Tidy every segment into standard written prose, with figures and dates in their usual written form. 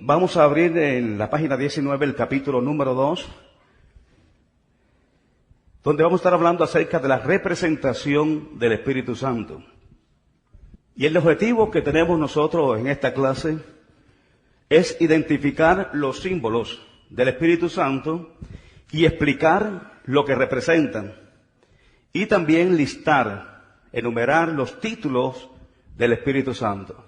Vamos a abrir en la página 19 el capítulo número 2, donde vamos a estar hablando acerca de la representación del Espíritu Santo. Y el objetivo que tenemos nosotros en esta clase es identificar los símbolos del Espíritu Santo y explicar lo que representan. Y también listar, enumerar los títulos del Espíritu Santo,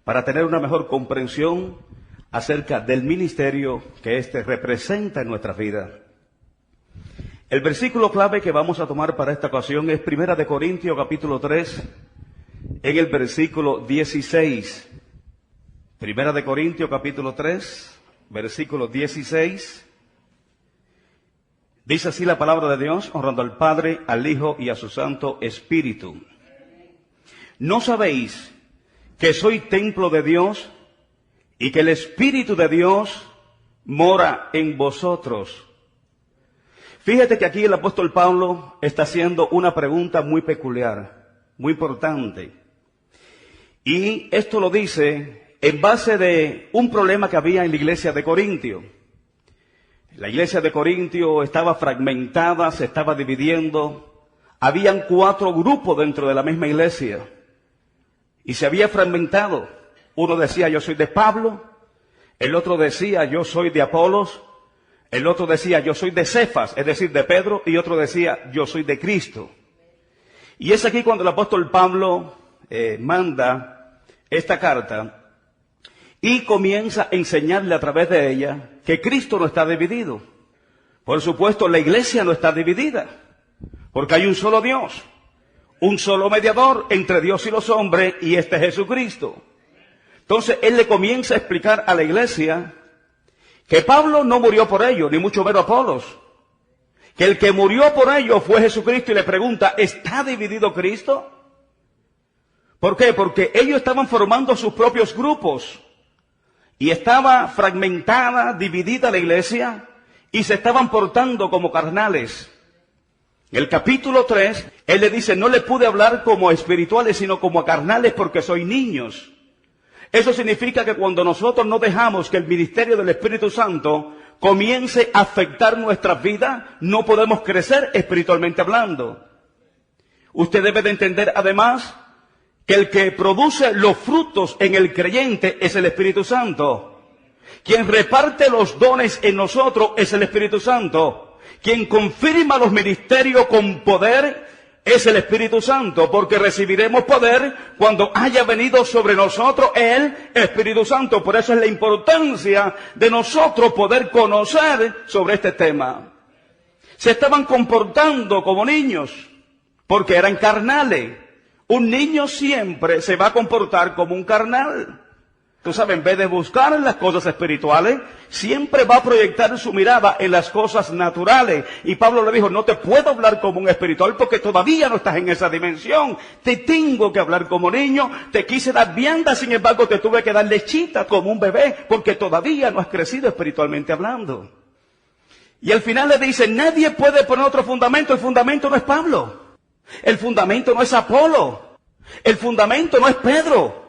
para tener una mejor comprensión acerca del ministerio que éste representa en nuestras vidas. El versículo clave que vamos a tomar para esta ocasión es 1 Corintios capítulo 3, en el versículo 16. 1 Corintios capítulo 3, versículo 16. Dice así la palabra de Dios, honrando al Padre, al Hijo y a su Santo Espíritu. ¿No sabéis que soy templo de Dios y que el Espíritu de Dios mora en vosotros? Fíjate que aquí el apóstol Pablo está haciendo una pregunta muy peculiar, muy importante. Y esto lo dice en base de un problema que había en la iglesia de Corintio. La iglesia de Corintio estaba fragmentada, se estaba dividiendo. Habían 4 grupos dentro de la misma iglesia. Y se había fragmentado. Uno decía, yo soy de Pablo. El otro decía, yo soy de Apolos. El otro decía, yo soy de Cefas, es decir, de Pedro. Y otro decía, yo soy de Cristo. Y es aquí cuando el apóstol Pablo manda esta carta y comienza a enseñarle a través de ella que Cristo no está dividido. Por supuesto, la iglesia no está dividida, porque hay un solo Dios, un solo mediador entre Dios y los hombres, y este es Jesucristo. Entonces, él le comienza a explicar a la iglesia que Pablo no murió por ellos, ni mucho menos Apolos. Que el que murió por ellos fue Jesucristo, y le pregunta, ¿está dividido Cristo? ¿Por qué? Porque ellos estaban formando sus propios grupos. Y estaba fragmentada, dividida la iglesia, y se estaban portando como carnales. En el capítulo 3, él le dice, no le pude hablar como a espirituales, sino como a carnales, porque soy niños. Eso significa que cuando nosotros no dejamos que el ministerio del Espíritu Santo comience a afectar nuestras vidas, no podemos crecer espiritualmente hablando. Usted debe de entender además que el que produce los frutos en el creyente es el Espíritu Santo. Quien reparte los dones en nosotros es el Espíritu Santo. Quien confirma los ministerios con poder es el Espíritu Santo, porque recibiremos poder cuando haya venido sobre nosotros el Espíritu Santo. Por eso es la importancia de nosotros poder conocer sobre este tema. Se estaban comportando como niños, porque eran carnales. Un niño siempre se va a comportar como un carnal. Tú sabes, en vez de buscar en las cosas espirituales, siempre va a proyectar su mirada en las cosas naturales. Y Pablo le dijo, no te puedo hablar como un espiritual porque todavía no estás en esa dimensión. Te tengo que hablar como niño. Te quise dar vianda, sin embargo te tuve que dar lechita como un bebé porque todavía no has crecido espiritualmente hablando. Y al final le dice, nadie puede poner otro fundamento. El fundamento no es Pablo. El fundamento no es Apolo. El fundamento no es Pedro.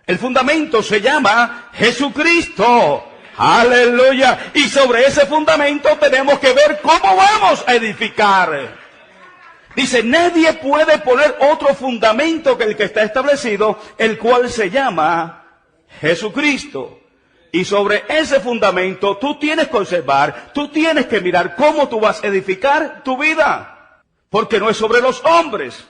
El fundamento se llama Jesucristo. ¡Aleluya! Y sobre ese fundamento tenemos que ver cómo vamos a edificar. Dice, nadie puede poner otro fundamento que el que está establecido, el cual se llama Jesucristo. Y sobre ese fundamento tú tienes que observar, tú tienes que mirar cómo tú vas a edificar tu vida. Porque no es sobre los hombres.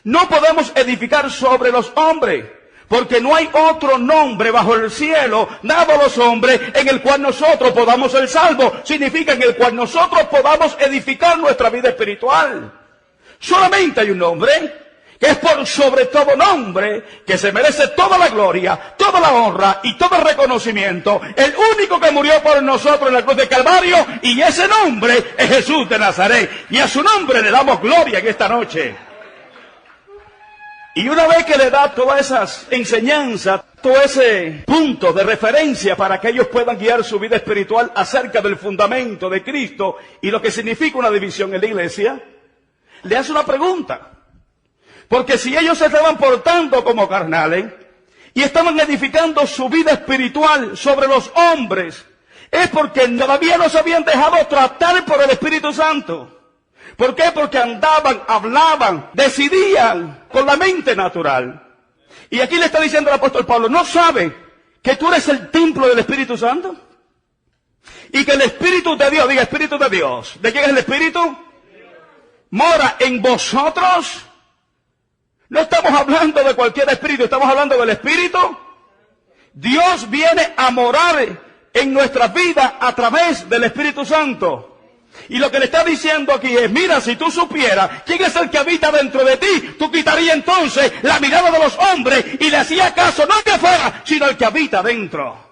No podemos edificar sobre los hombres. Porque no hay otro nombre bajo el cielo dado a los hombres en el cual nosotros podamos ser salvos. Significa en el cual nosotros podamos edificar nuestra vida espiritual. Solamente hay un nombre que es por sobre todo nombre, que se merece toda la gloria, toda la honra y todo el reconocimiento. El único que murió por nosotros en la cruz de Calvario, y ese nombre es Jesús de Nazaret. Y a su nombre le damos gloria en esta noche. Y una vez que le da todas esas enseñanzas, todo ese punto de referencia para que ellos puedan guiar su vida espiritual acerca del fundamento de Cristo y lo que significa una división en la iglesia, le hace una pregunta. Porque si ellos se estaban portando como carnales, y estaban edificando su vida espiritual sobre los hombres, es porque todavía no se habían dejado tratar por el Espíritu Santo. ¿Por qué? Porque andaban, hablaban, decidían con la mente natural. Y aquí le está diciendo el apóstol Pablo, ¿no sabe que tú eres el templo del Espíritu Santo? Y que el Espíritu de Dios, diga Espíritu de Dios, ¿de quién es el Espíritu? Mora en vosotros. No estamos hablando de cualquier espíritu, estamos hablando del Espíritu. Dios viene a morar en nuestra vida a través del Espíritu Santo. Y lo que le está diciendo aquí es, mira, si tú supieras quién es el que habita dentro de ti, tú quitarías entonces la mirada de los hombres y le hacías caso no el de afuera, sino el que habita dentro.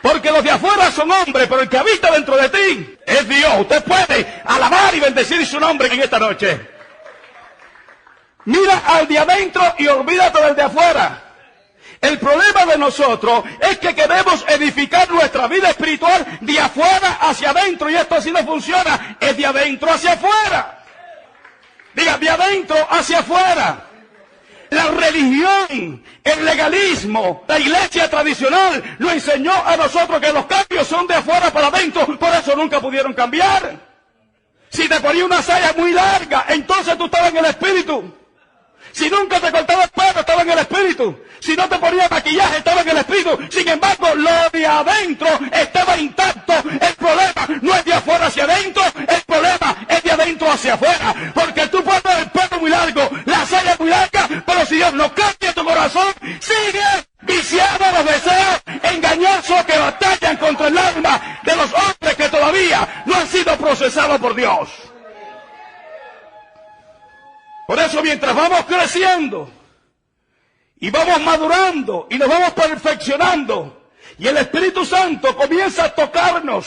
Porque los de afuera son hombres, pero el que habita dentro de ti es Dios. Usted puede alabar y bendecir su nombre en esta noche. Mira al de adentro y olvídate del de afuera. El problema de nosotros es que queremos edificar nuestra vida espiritual de afuera hacia adentro, y esto así no funciona, es de adentro hacia afuera. Diga, de adentro hacia afuera. La religión, el legalismo, la iglesia tradicional nos enseñó a nosotros que los cambios son de afuera para adentro, por eso nunca pudieron cambiar. Si te ponía una saya muy larga, entonces tú estabas en el Espíritu. Si nunca te cortaba el pelo, estaba en el Espíritu. Si no te ponía maquillaje, estaba en el Espíritu. Sin embargo, lo de adentro estaba intacto. El problema no es de afuera hacia adentro, el problema es de adentro hacia afuera. Porque tú puedes tener el pelo muy largo, la saya muy larga, pero si Dios no cambia tu corazón, sigue viciado a los deseos engañosos que batallan contra el alma de los hombres que todavía no han sido procesados por Dios. Por eso, mientras vamos creciendo y vamos madurando y nos vamos perfeccionando y el Espíritu Santo comienza a tocarnos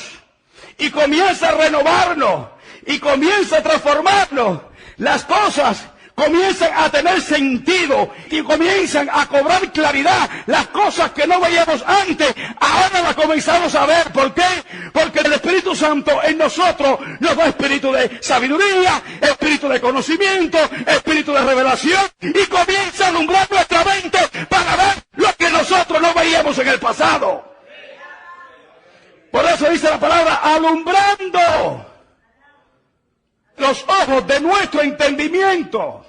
y comienza a renovarnos y comienza a transformarnos, las cosas comienzan a tener sentido y comienzan a cobrar claridad. Las cosas que no veíamos antes, ahora las comenzamos a ver. ¿Por qué? Porque el Espíritu Santo en nosotros nos da espíritu de sabiduría, espíritu de conocimiento, espíritu de revelación, y comienza a alumbrar nuestra mente para ver lo que nosotros no veíamos en el pasado. Por eso dice la palabra, alumbrando los ojos de nuestro entendimiento.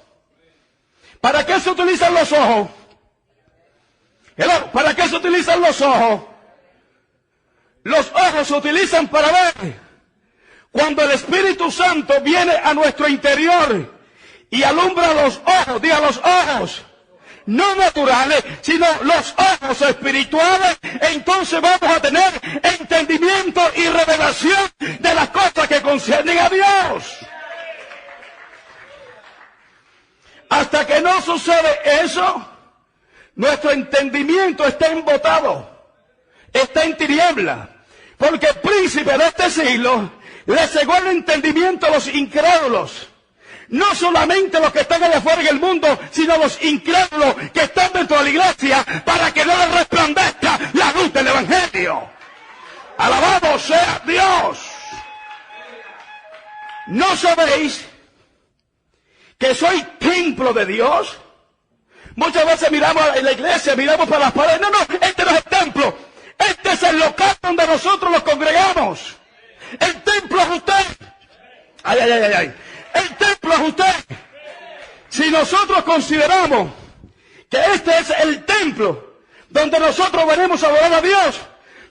¿Para qué se utilizan los ojos? ¿Para qué se utilizan los ojos? Los ojos se utilizan para ver. Cuando el Espíritu Santo viene a nuestro interior y alumbra los ojos, diga los ojos, no naturales, sino los ojos espirituales, entonces vamos a tener entendimiento y revelación de las cosas que conciernen a Dios. Hasta que no sucede eso, nuestro entendimiento está embotado, está en tiniebla, porque el príncipe de este siglo le cegó el entendimiento a los incrédulos. No solamente los que están allá afuera en el mundo, sino los incrédulos que están dentro de la iglesia, para que no les resplandezca la luz del Evangelio. Alabado sea Dios. ¿No sabéis que soy templo de Dios? Muchas veces miramos en la iglesia, miramos para las paredes. No, este no es el templo. Este es el local donde nosotros nos congregamos. El templo es usted. Ay. El templo es usted. Si nosotros consideramos que este es el templo donde nosotros venimos a adorar a Dios,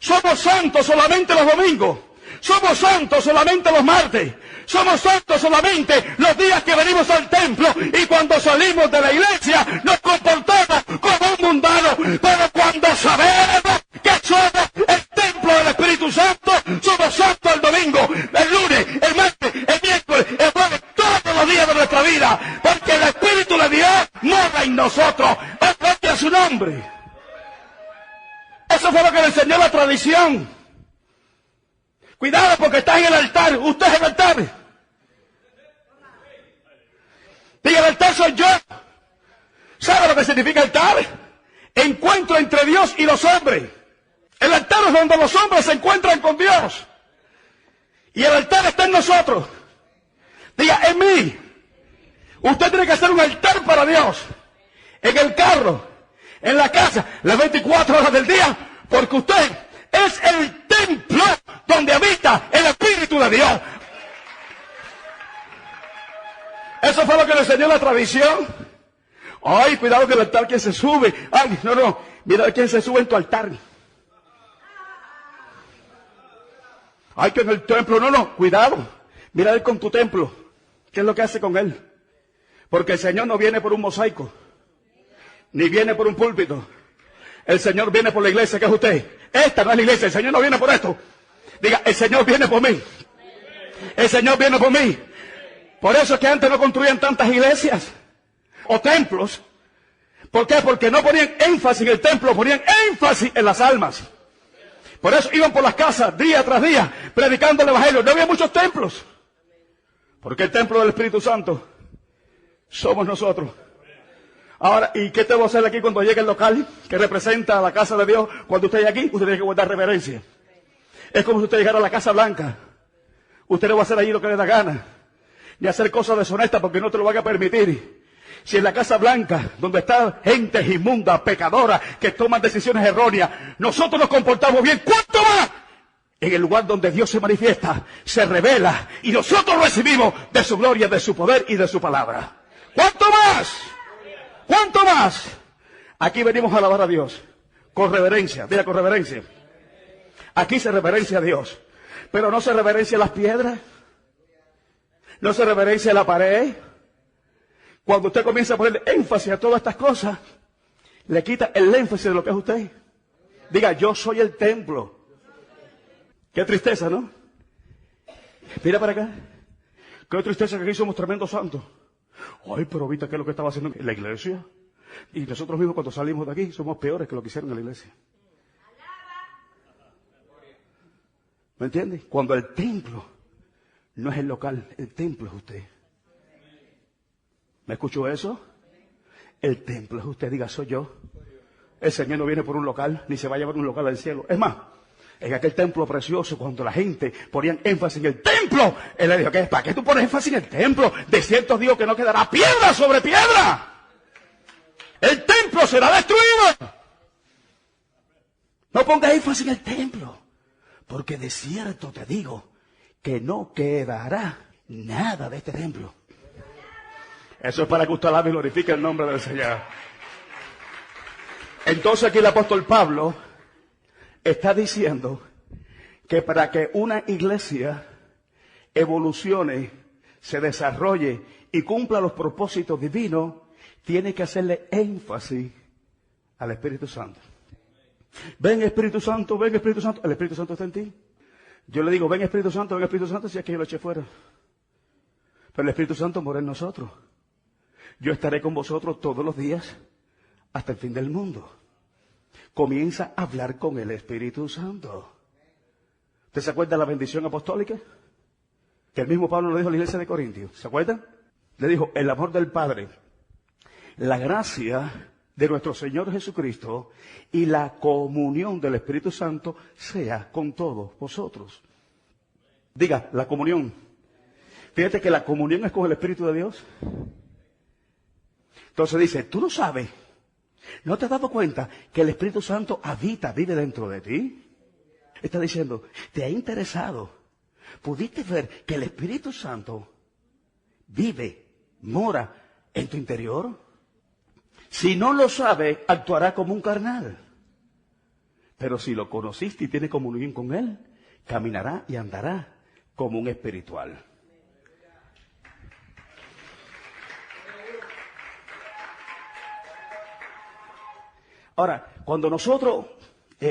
somos santos solamente los domingos. Somos santos solamente los martes. Somos santos solamente los días que venimos al templo, y cuando salimos de la iglesia nos comportamos como un mundano. Pero cuando sabemos que somos el templo del Espíritu Santo, somos santos el domingo, el lunes, el martes, el miércoles, el jueves, todos los días de nuestra vida, porque el Espíritu de Dios mora en nosotros. Gloria a su nombre. Eso fue lo que le enseñó la tradición. Cuidado, porque está en el altar. Usted es el altar. Diga, el altar soy yo. ¿Sabe lo que significa altar? Encuentro entre Dios y los hombres. El altar es donde los hombres se encuentran con Dios. Y el altar está en nosotros. Diga, en mí. Usted tiene que hacer un altar para Dios. En el carro, en la casa, las 24 horas del día, porque usted es el templo donde habita el Espíritu de Dios. Eso fue lo que le enseñó la tradición. Ay, cuidado que el altar quien se sube. Ay, no, mira quién se sube en tu altar. Ay, que en el templo, no, cuidado. Mira él con tu templo. ¿Qué es lo que hace con él? Porque el Señor no viene por un mosaico, ni viene por un púlpito. El Señor viene por la iglesia que es usted. Esta no es la iglesia, el Señor no viene por esto. Diga, el Señor viene por mí. El Señor viene por mí. Por eso es que antes no construían tantas iglesias o templos. ¿Por qué? Porque no ponían énfasis en el templo, ponían énfasis en las almas. Por eso iban por las casas día tras día predicando el evangelio. No había muchos templos. Porque el templo del Espíritu Santo somos nosotros. Ahora, ¿y qué te voy a hacer aquí cuando llegue el local que representa la casa de Dios? Cuando usted llegue aquí, usted tiene que guardar reverencia. Es como si usted llegara a la Casa Blanca. Usted no va a hacer allí lo que le da gana, ni hacer cosas deshonestas porque no te lo van a permitir. Si en la Casa Blanca, donde está gente inmunda, pecadora, que toman decisiones erróneas, nosotros nos comportamos bien, ¿cuánto más? En el lugar donde Dios se manifiesta, se revela, y nosotros recibimos de su gloria, de su poder y de su palabra. ¿Cuánto más? ¿Cuánto más? Aquí venimos a alabar a Dios, con reverencia, diga con reverencia. Aquí se reverencia a Dios, pero no se reverencia a las piedras, no se reverencia a la pared. Cuando usted comienza a poner énfasis a todas estas cosas, le quita el énfasis de lo que es usted. Diga, yo soy el templo. Qué tristeza, ¿no? Mira para acá. Qué tristeza que aquí somos tremendos santos. Ay, pero viste qué es lo que estaba haciendo en la iglesia. Y nosotros mismos cuando salimos de aquí somos peores que lo que hicieron en la iglesia. ¿Me entiende? Cuando el templo no es el local, el templo es usted. ¿Me escuchó eso? El templo es usted, diga, soy yo. El Señor no viene por un local, ni se va a llevar un local al cielo. Es más, en aquel templo precioso, cuando la gente ponía énfasis en el templo, Él le dijo, ¿para qué tú pones énfasis en el templo? De cierto digo que no quedará piedra sobre piedra. El templo será destruido. No pongas énfasis en el templo, porque de cierto te digo que no quedará nada de este templo. Eso es para que usted alabe y glorifique el nombre del Señor. Entonces aquí el apóstol Pablo está diciendo que para que una iglesia evolucione, se desarrolle y cumpla los propósitos divinos, tiene que hacerle énfasis al Espíritu Santo. Ven Espíritu Santo, ven Espíritu Santo. El Espíritu Santo está en ti. Yo le digo, ven Espíritu Santo, si es que yo lo eché fuera. Pero el Espíritu Santo mora en nosotros. Yo estaré con vosotros todos los días hasta el fin del mundo. Comienza a hablar con el Espíritu Santo. ¿Usted se acuerda de la bendición apostólica? Que el mismo Pablo le dijo a la iglesia de Corintios. ¿Se acuerdan? Le dijo, el amor del Padre, la gracia de nuestro Señor Jesucristo y la comunión del Espíritu Santo sea con todos vosotros. Diga, la comunión. Fíjate que la comunión es con el Espíritu de Dios. Entonces dice, tú no sabes, ¿no te has dado cuenta que el Espíritu Santo vive dentro de ti? Está diciendo, ¿te ha interesado? ¿Pudiste ver que el Espíritu Santo mora en tu interior? Si no lo sabe, actuará como un carnal. Pero si lo conociste y tienes comunión con Él, caminará y andará como un espiritual. Ahora, cuando nosotros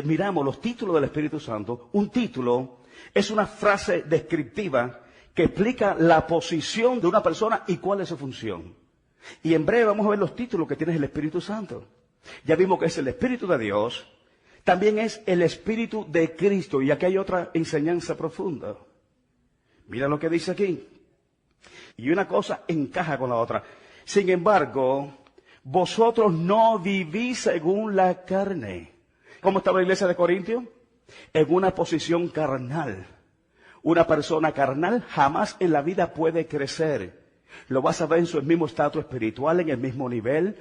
miramos los títulos del Espíritu Santo, un título es una frase descriptiva que explica la posición de una persona y cuál es su función. Y en breve vamos a ver los títulos que tiene el Espíritu Santo. Ya vimos que es el Espíritu de Dios, también es el Espíritu de Cristo, y aquí hay otra enseñanza profunda. Mira lo que dice aquí. Y una cosa encaja con la otra. Sin embargo, vosotros no vivís según la carne. ¿Cómo estaba la iglesia de Corintios? En una posición carnal. Una persona carnal jamás en la vida puede crecer. Lo vas a ver en su mismo estatus espiritual, en el mismo nivel.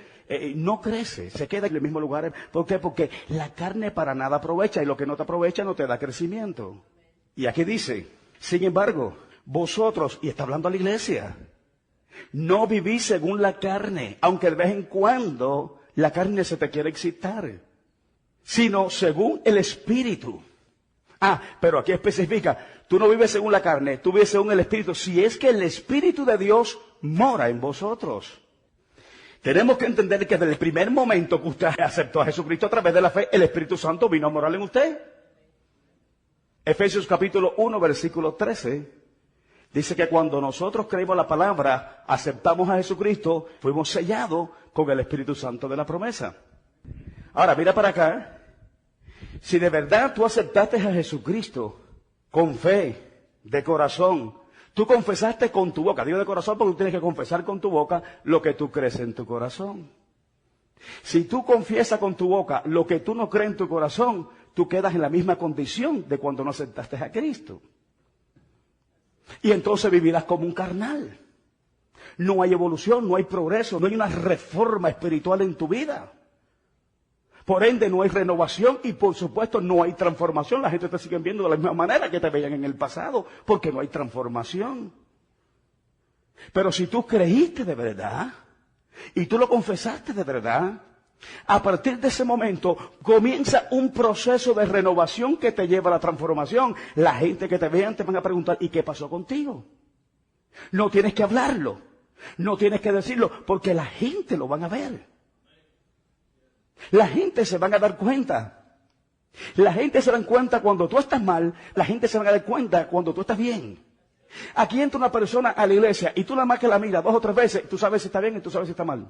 No crece, se queda en el mismo lugar. ¿Por qué? Porque la carne para nada aprovecha, y lo que no te aprovecha no te da crecimiento. Y aquí dice, sin embargo, vosotros, y está hablando a la iglesia, no vivís según la carne, aunque de vez en cuando la carne se te quiere excitar, sino según el Espíritu. Pero aquí especifica, tú no vives según la carne, tú vives según el Espíritu, si es que el Espíritu de Dios mora en vosotros. Tenemos que entender que desde el primer momento que usted aceptó a Jesucristo a través de la fe, el Espíritu Santo vino a morar en usted. Efesios capítulo 1, versículo 13, dice que cuando nosotros creímos la palabra, aceptamos a Jesucristo, fuimos sellados con el Espíritu Santo de la promesa. Ahora, mira para acá. Si de verdad tú aceptaste a Jesucristo con fe, de corazón, tú confesaste con tu boca, digo de corazón porque tú tienes que confesar con tu boca lo que tú crees en tu corazón. Si tú confiesas con tu boca lo que tú no crees en tu corazón, tú quedas en la misma condición de cuando no aceptaste a Cristo. Y entonces vivirás como un carnal. No hay evolución, no hay progreso, no hay una reforma espiritual en tu vida. Por ende, no hay renovación y, por supuesto, no hay transformación. La gente te sigue viendo de la misma manera que te veían en el pasado, porque no hay transformación. Pero si tú creíste de verdad y tú lo confesaste de verdad, a partir de ese momento comienza un proceso de renovación que te lleva a la transformación. La gente que te vean te van a preguntar, ¿y qué pasó contigo? No tienes que hablarlo, no tienes que decirlo, porque la gente lo van a ver. La gente se van a dar cuenta. La gente se dan cuenta cuando tú estás mal, la gente se van a dar cuenta cuando tú estás bien. Aquí entra una persona a la iglesia y tú nada más que la miras 2 o 3 veces, tú sabes si está bien y tú sabes si está mal.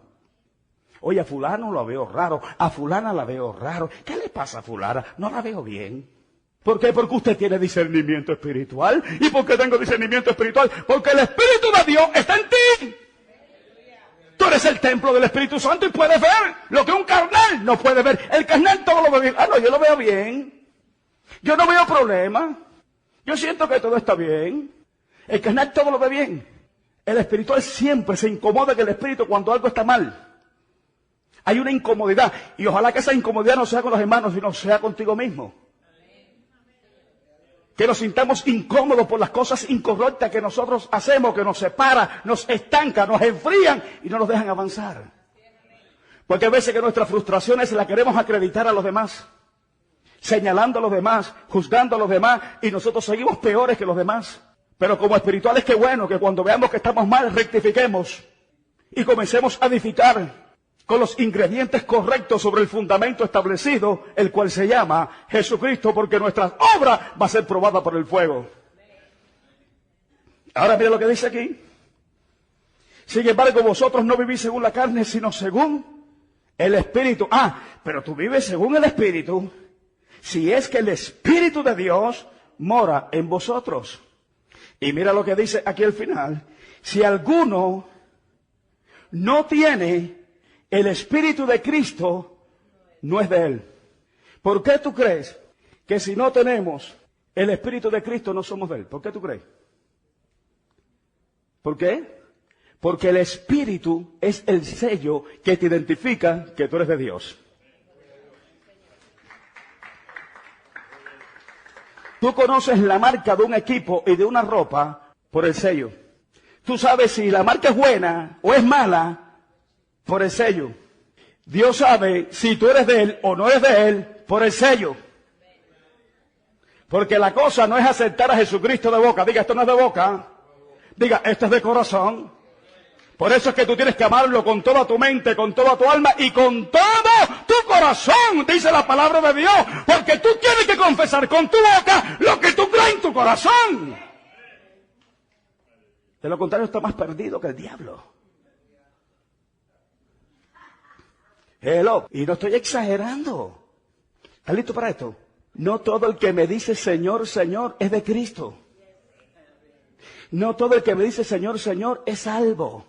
Oye, a fulano lo veo raro, a fulana la veo raro. ¿Qué le pasa a fulana? No la veo bien. ¿Por qué? Porque usted tiene discernimiento espiritual. ¿Y por qué tengo discernimiento espiritual? Porque el Espíritu de Dios está en ti. Tú eres el templo del Espíritu Santo y puedes ver lo que un carnal no puede ver. El carnal todo lo ve bien. No, yo lo veo bien. Yo no veo problema. Yo siento que todo está bien. El carnal todo lo ve bien. El espiritual siempre se incomoda en el espíritu cuando algo está mal. Hay una incomodidad. Y ojalá que esa incomodidad no sea con los hermanos, sino sea contigo mismo. Que nos sintamos incómodos por las cosas incorrectas que nosotros hacemos, que nos separa, nos estanca, nos enfrían y no nos dejan avanzar. Porque a veces que nuestras frustraciones las queremos acreditar a los demás, señalando a los demás, juzgando a los demás, y nosotros seguimos peores que los demás. Pero como espirituales, qué bueno que cuando veamos que estamos mal, rectifiquemos y comencemos a edificar con los ingredientes correctos sobre el fundamento establecido, el cual se llama Jesucristo, porque nuestra obra va a ser probada por el fuego. Ahora mira lo que dice aquí. Sin embargo, vosotros no vivís según la carne, sino según el Espíritu. Pero tú vives según el Espíritu, si es que el Espíritu de Dios mora en vosotros. Y mira lo que dice aquí al final. Si alguno no tiene el Espíritu de Cristo, no es de Él. ¿Por qué tú crees que si no tenemos el Espíritu de Cristo no somos de Él? ¿Por qué tú crees? ¿Por qué? Porque el Espíritu es el sello que te identifica que tú eres de Dios. Tú conoces la marca de un equipo y de una ropa por el sello. Tú sabes si la marca es buena o es mala por el sello. Dios sabe si tú eres de Él o no eres de Él por el sello. Porque la cosa no es aceptar a Jesucristo de boca. Diga, esto no es de boca. Diga, esto es de corazón. Por eso es que tú tienes que amarlo con toda tu mente, con toda tu alma y con todo tu corazón, dice la palabra de Dios. Porque tú tienes que confesar con tu boca lo que tú crees en tu corazón. De lo contrario, está más perdido que el diablo. Hello. Y no estoy exagerando. ¿Estás listo para esto? No todo el que me dice Señor, Señor es de Cristo. No todo el que me dice Señor, Señor es salvo.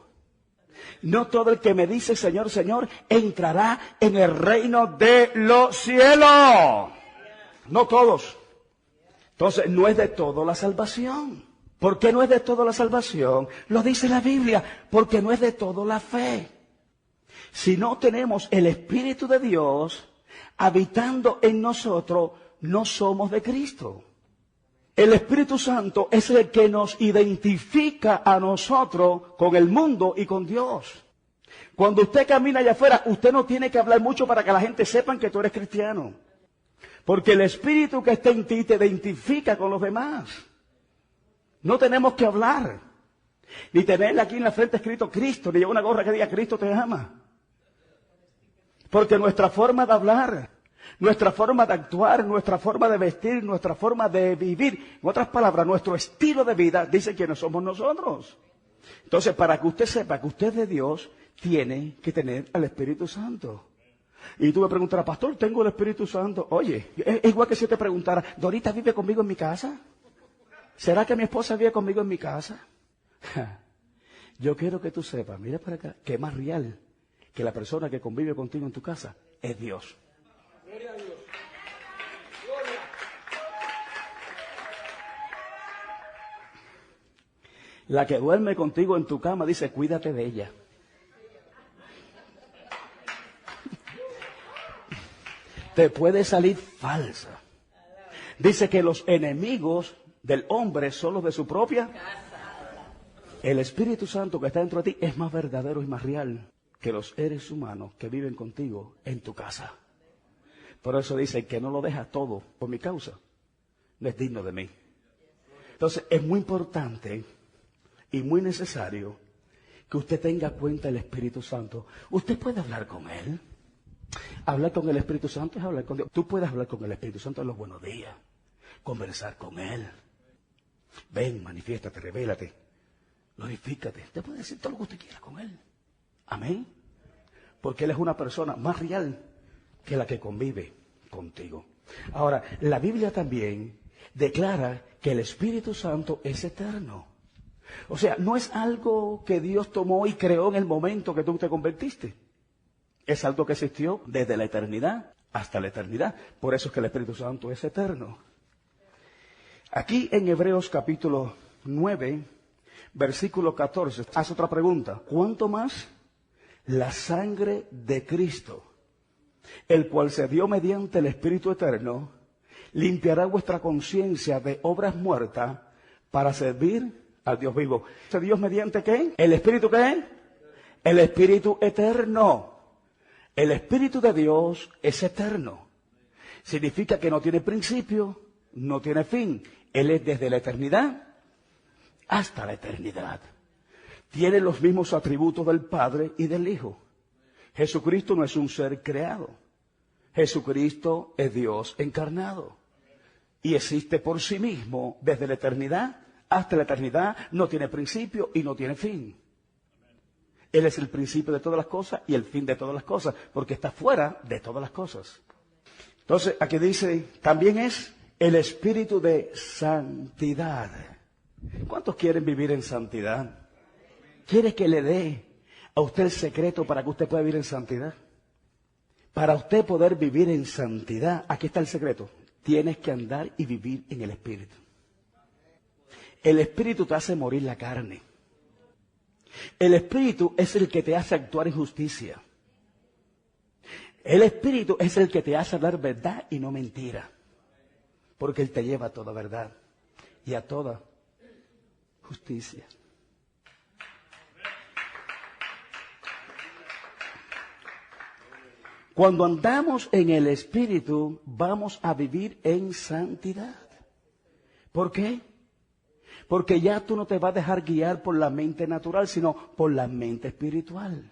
No todo el que me dice Señor, Señor entrará en el reino de los cielos. No todos. Entonces no es de todo la salvación. Porque no es de todo la salvación, lo dice la Biblia, porque no es de todo la fe. Si no tenemos el Espíritu de Dios habitando en nosotros, no somos de Cristo. El Espíritu Santo es el que nos identifica a nosotros con el mundo y con Dios. Cuando usted camina allá afuera, usted no tiene que hablar mucho para que la gente sepa que tú eres cristiano. Porque el Espíritu que está en ti te identifica con los demás. No tenemos que hablar, ni tenerle aquí en la frente escrito Cristo, ni llevar una gorra que diga Cristo te ama. Porque nuestra forma de hablar, nuestra forma de actuar, nuestra forma de vestir, nuestra forma de vivir, en otras palabras, nuestro estilo de vida, dice quiénes somos nosotros. Entonces, para que usted sepa que usted es de Dios, tiene que tener al Espíritu Santo. Y tú me preguntarás, pastor, ¿tengo el Espíritu Santo? Oye, es igual que si yo te preguntara, ¿Dorita vive conmigo en mi casa? ¿Será que mi esposa vive conmigo en mi casa? Yo quiero que tú sepas, mira para acá, que es más real que la persona que convive contigo en tu casa es Dios. Gloria a Dios. La que duerme contigo en tu cama dice, cuídate de ella. Te puede salir falsa. Dice que los enemigos del hombre son los de su propia. El Espíritu Santo que está dentro de ti es más verdadero y más real que los seres humanos que viven contigo en tu casa. Por eso dice que no lo deja todo por mi causa. No es digno de mí. Entonces es muy importante y muy necesario que usted tenga cuenta del Espíritu Santo. Usted puede hablar con Él. Hablar con el Espíritu Santo es hablar con Dios. Tú puedes hablar con el Espíritu Santo en los buenos días. Conversar con Él. Ven, manifiéstate, revélate. Glorifícate. Usted puede decir todo lo que usted quiera con Él. Amén. Porque Él es una persona más real que la que convive contigo. Ahora, la Biblia también declara que el Espíritu Santo es eterno. O sea, no es algo que Dios tomó y creó en el momento que tú te convertiste. Es algo que existió desde la eternidad hasta la eternidad. Por eso es que el Espíritu Santo es eterno. Aquí en Hebreos capítulo 9, versículo 14, hace otra pregunta. ¿Cuánto más? La sangre de Cristo, el cual se dio mediante el Espíritu eterno, limpiará vuestra conciencia de obras muertas para servir al Dios vivo. ¿Se Dios mediante qué? ¿El Espíritu qué? El Espíritu eterno. El Espíritu de Dios es eterno. Significa que no tiene principio, no tiene fin. Él es desde la eternidad hasta la eternidad. Tiene los mismos atributos del Padre y del Hijo. Jesucristo no es un ser creado. Jesucristo es Dios encarnado. Y existe por sí mismo desde la eternidad hasta la eternidad. No tiene principio y no tiene fin. Él es el principio de todas las cosas y el fin de todas las cosas, porque está fuera de todas las cosas. Entonces, aquí dice, también es el espíritu de santidad. ¿Cuántos quieren vivir en santidad? ¿Quiere que le dé a usted el secreto para que usted pueda vivir en santidad? Para usted poder vivir en santidad, aquí está el secreto. Tienes que andar y vivir en el Espíritu. El Espíritu te hace morir la carne. El Espíritu es el que te hace actuar en justicia. El Espíritu es el que te hace hablar verdad y no mentira. Porque Él te lleva a toda verdad y a toda justicia. Cuando andamos en el Espíritu, vamos a vivir en santidad. ¿Por qué? Porque ya tú no te vas a dejar guiar por la mente natural, sino por la mente espiritual.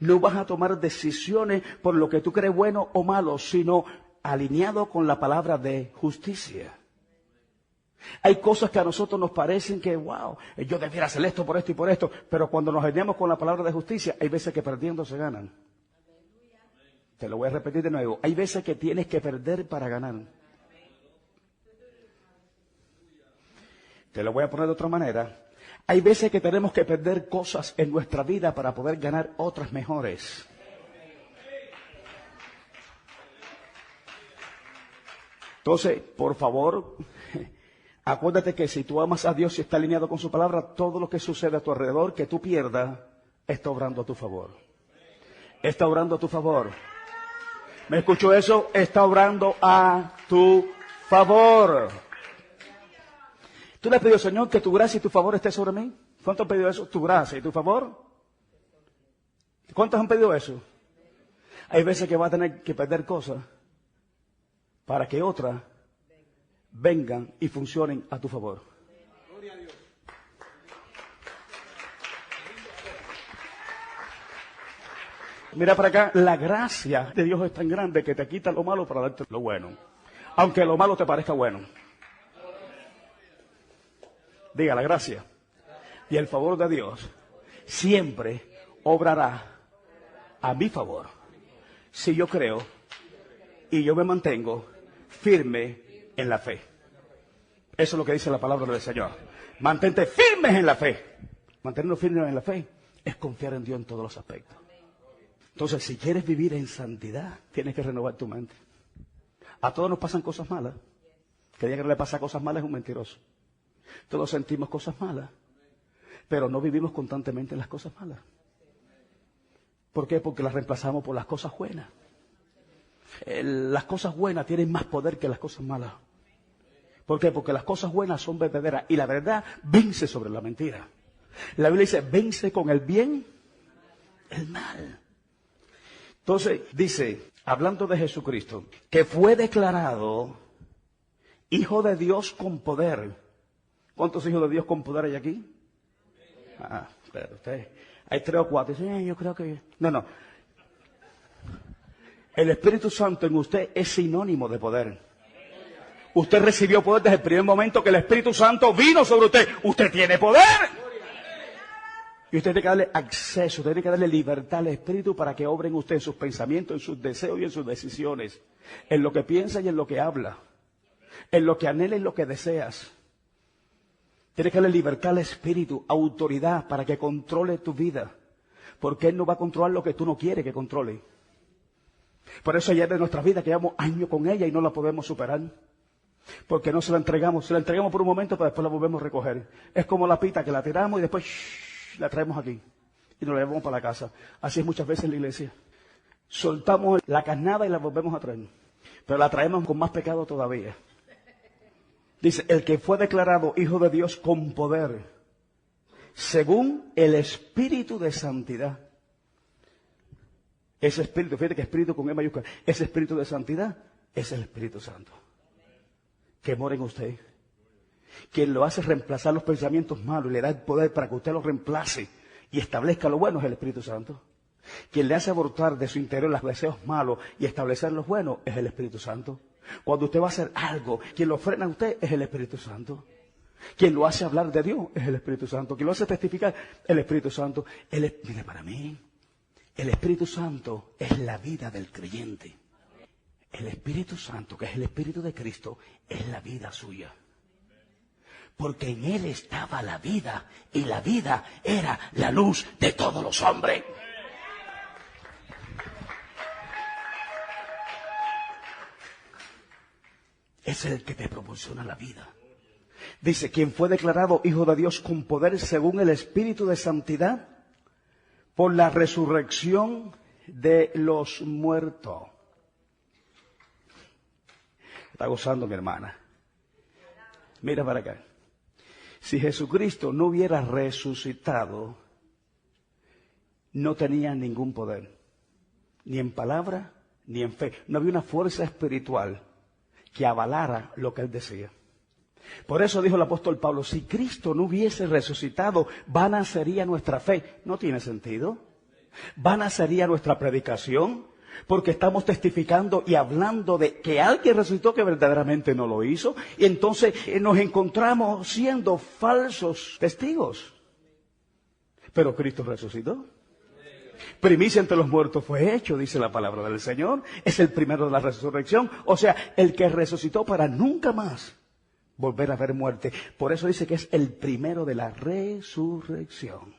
No vas a tomar decisiones por lo que tú crees bueno o malo, sino alineado con la palabra de justicia. Hay cosas que a nosotros nos parecen que, wow, yo debiera hacer esto por esto y por esto, pero cuando nos alineamos con la palabra de justicia, hay veces que perdiendo se ganan. Te lo voy a repetir de nuevo. Hay veces que tienes que perder para ganar. Te lo voy a poner de otra manera. Hay veces que tenemos que perder cosas en nuestra vida para poder ganar otras mejores. Entonces, por favor, Acuérdate que si tú amas a Dios y está alineado con su palabra, todo lo que sucede a tu alrededor, que tú pierdas, está obrando a tu favor. Está obrando a tu favor. ¿Me escuchó eso? Está obrando a tu favor. ¿Tú le has pedido, Señor, que tu gracia y tu favor esté sobre mí? ¿Cuántos han pedido eso? ¿Tu gracia y tu favor? ¿Cuántos han pedido eso? Hay veces que vas a tener que perder cosas para que otras vengan y funcionen a tu favor. Mira para acá, la gracia de Dios es tan grande que te quita lo malo para darte lo bueno. Aunque lo malo te parezca bueno. Diga, la gracia y el favor de Dios siempre obrará a mi favor. Si yo creo y yo me mantengo firme en la fe. Eso es lo que dice la palabra del Señor. Mantente firmes en la fe. Mantenernos firmes en la fe es confiar en Dios en todos los aspectos. Entonces, si quieres vivir en santidad, tienes que renovar tu mente. A todos nos pasan cosas malas. Que diga que no le pasa cosas malas es un mentiroso. Todos sentimos cosas malas, pero no vivimos constantemente en las cosas malas. ¿Por qué? Porque las reemplazamos por las cosas buenas. Las cosas buenas tienen más poder que las cosas malas. ¿Por qué? Porque las cosas buenas son verdaderas y la verdad vence sobre la mentira. La Biblia dice, vence con el bien el mal. Entonces dice, hablando de Jesucristo, que fue declarado Hijo de Dios con poder. ¿Cuántos hijos de Dios con poder hay aquí? Pero ustedes, hay 3 o 4. Sí, yo creo que... No. El Espíritu Santo en usted es sinónimo de poder. Usted recibió poder desde el primer momento que el Espíritu Santo vino sobre usted. Usted tiene poder. Y usted tiene que darle acceso, usted tiene que darle libertad al Espíritu para que obre en usted en sus pensamientos, en sus deseos y en sus decisiones. En lo que piensa y en lo que habla. En lo que anhela y en lo que deseas. Tienes que darle libertad al Espíritu, autoridad para que controle tu vida. Porque Él no va a controlar lo que tú no quieres que controle. Por eso ya de nuestra vida que llevamos años con ella y no la podemos superar. Porque no se la entregamos por un momento, pero después la volvemos a recoger. Es como la pita que la tiramos y después la traemos aquí y nos la llevamos para la casa. Así es muchas veces en la iglesia. Soltamos la carnada y la volvemos a traer. Pero la traemos con más pecado todavía. Dice, el que fue declarado Hijo de Dios con poder, según el Espíritu de Santidad. Ese Espíritu, fíjate que Espíritu con E mayúscula, ese Espíritu de Santidad es el Espíritu Santo. Que mora en usted. Quien lo hace reemplazar los pensamientos malos y le da el poder para que usted los reemplace y establezca lo bueno es el Espíritu Santo. Quien le hace abortar de su interior los deseos malos y establecer los buenos es el Espíritu Santo. Cuando usted va a hacer algo, quien lo frena a usted es el Espíritu Santo. Quien lo hace hablar de Dios es el Espíritu Santo. Quien lo hace testificar el Espíritu Santo. Mire, para mí, el Espíritu Santo es la vida del creyente. El Espíritu Santo, que es el Espíritu de Cristo, es la vida suya. Porque en Él estaba la vida, y la vida era la luz de todos los hombres. Es el que te proporciona la vida. Dice, quien fue declarado Hijo de Dios con poder según el Espíritu de Santidad, por la resurrección de los muertos. Está gozando mi hermana. Mira para acá. Si Jesucristo no hubiera resucitado, no tenía ningún poder. Ni en palabra, ni en fe. No había una fuerza espiritual que avalara lo que Él decía. Por eso dijo el apóstol Pablo, si Cristo no hubiese resucitado, vana sería nuestra fe. No tiene sentido. Vana sería nuestra predicación, porque estamos testificando y hablando de que alguien resucitó que verdaderamente no lo hizo, y entonces nos encontramos siendo falsos testigos. Pero Cristo resucitó. Primicia entre los muertos fue hecho, dice la palabra del Señor. Es el primero de la resurrección, o sea, el que resucitó para nunca más volver a ver muerte. Por eso dice que es el primero de la resurrección.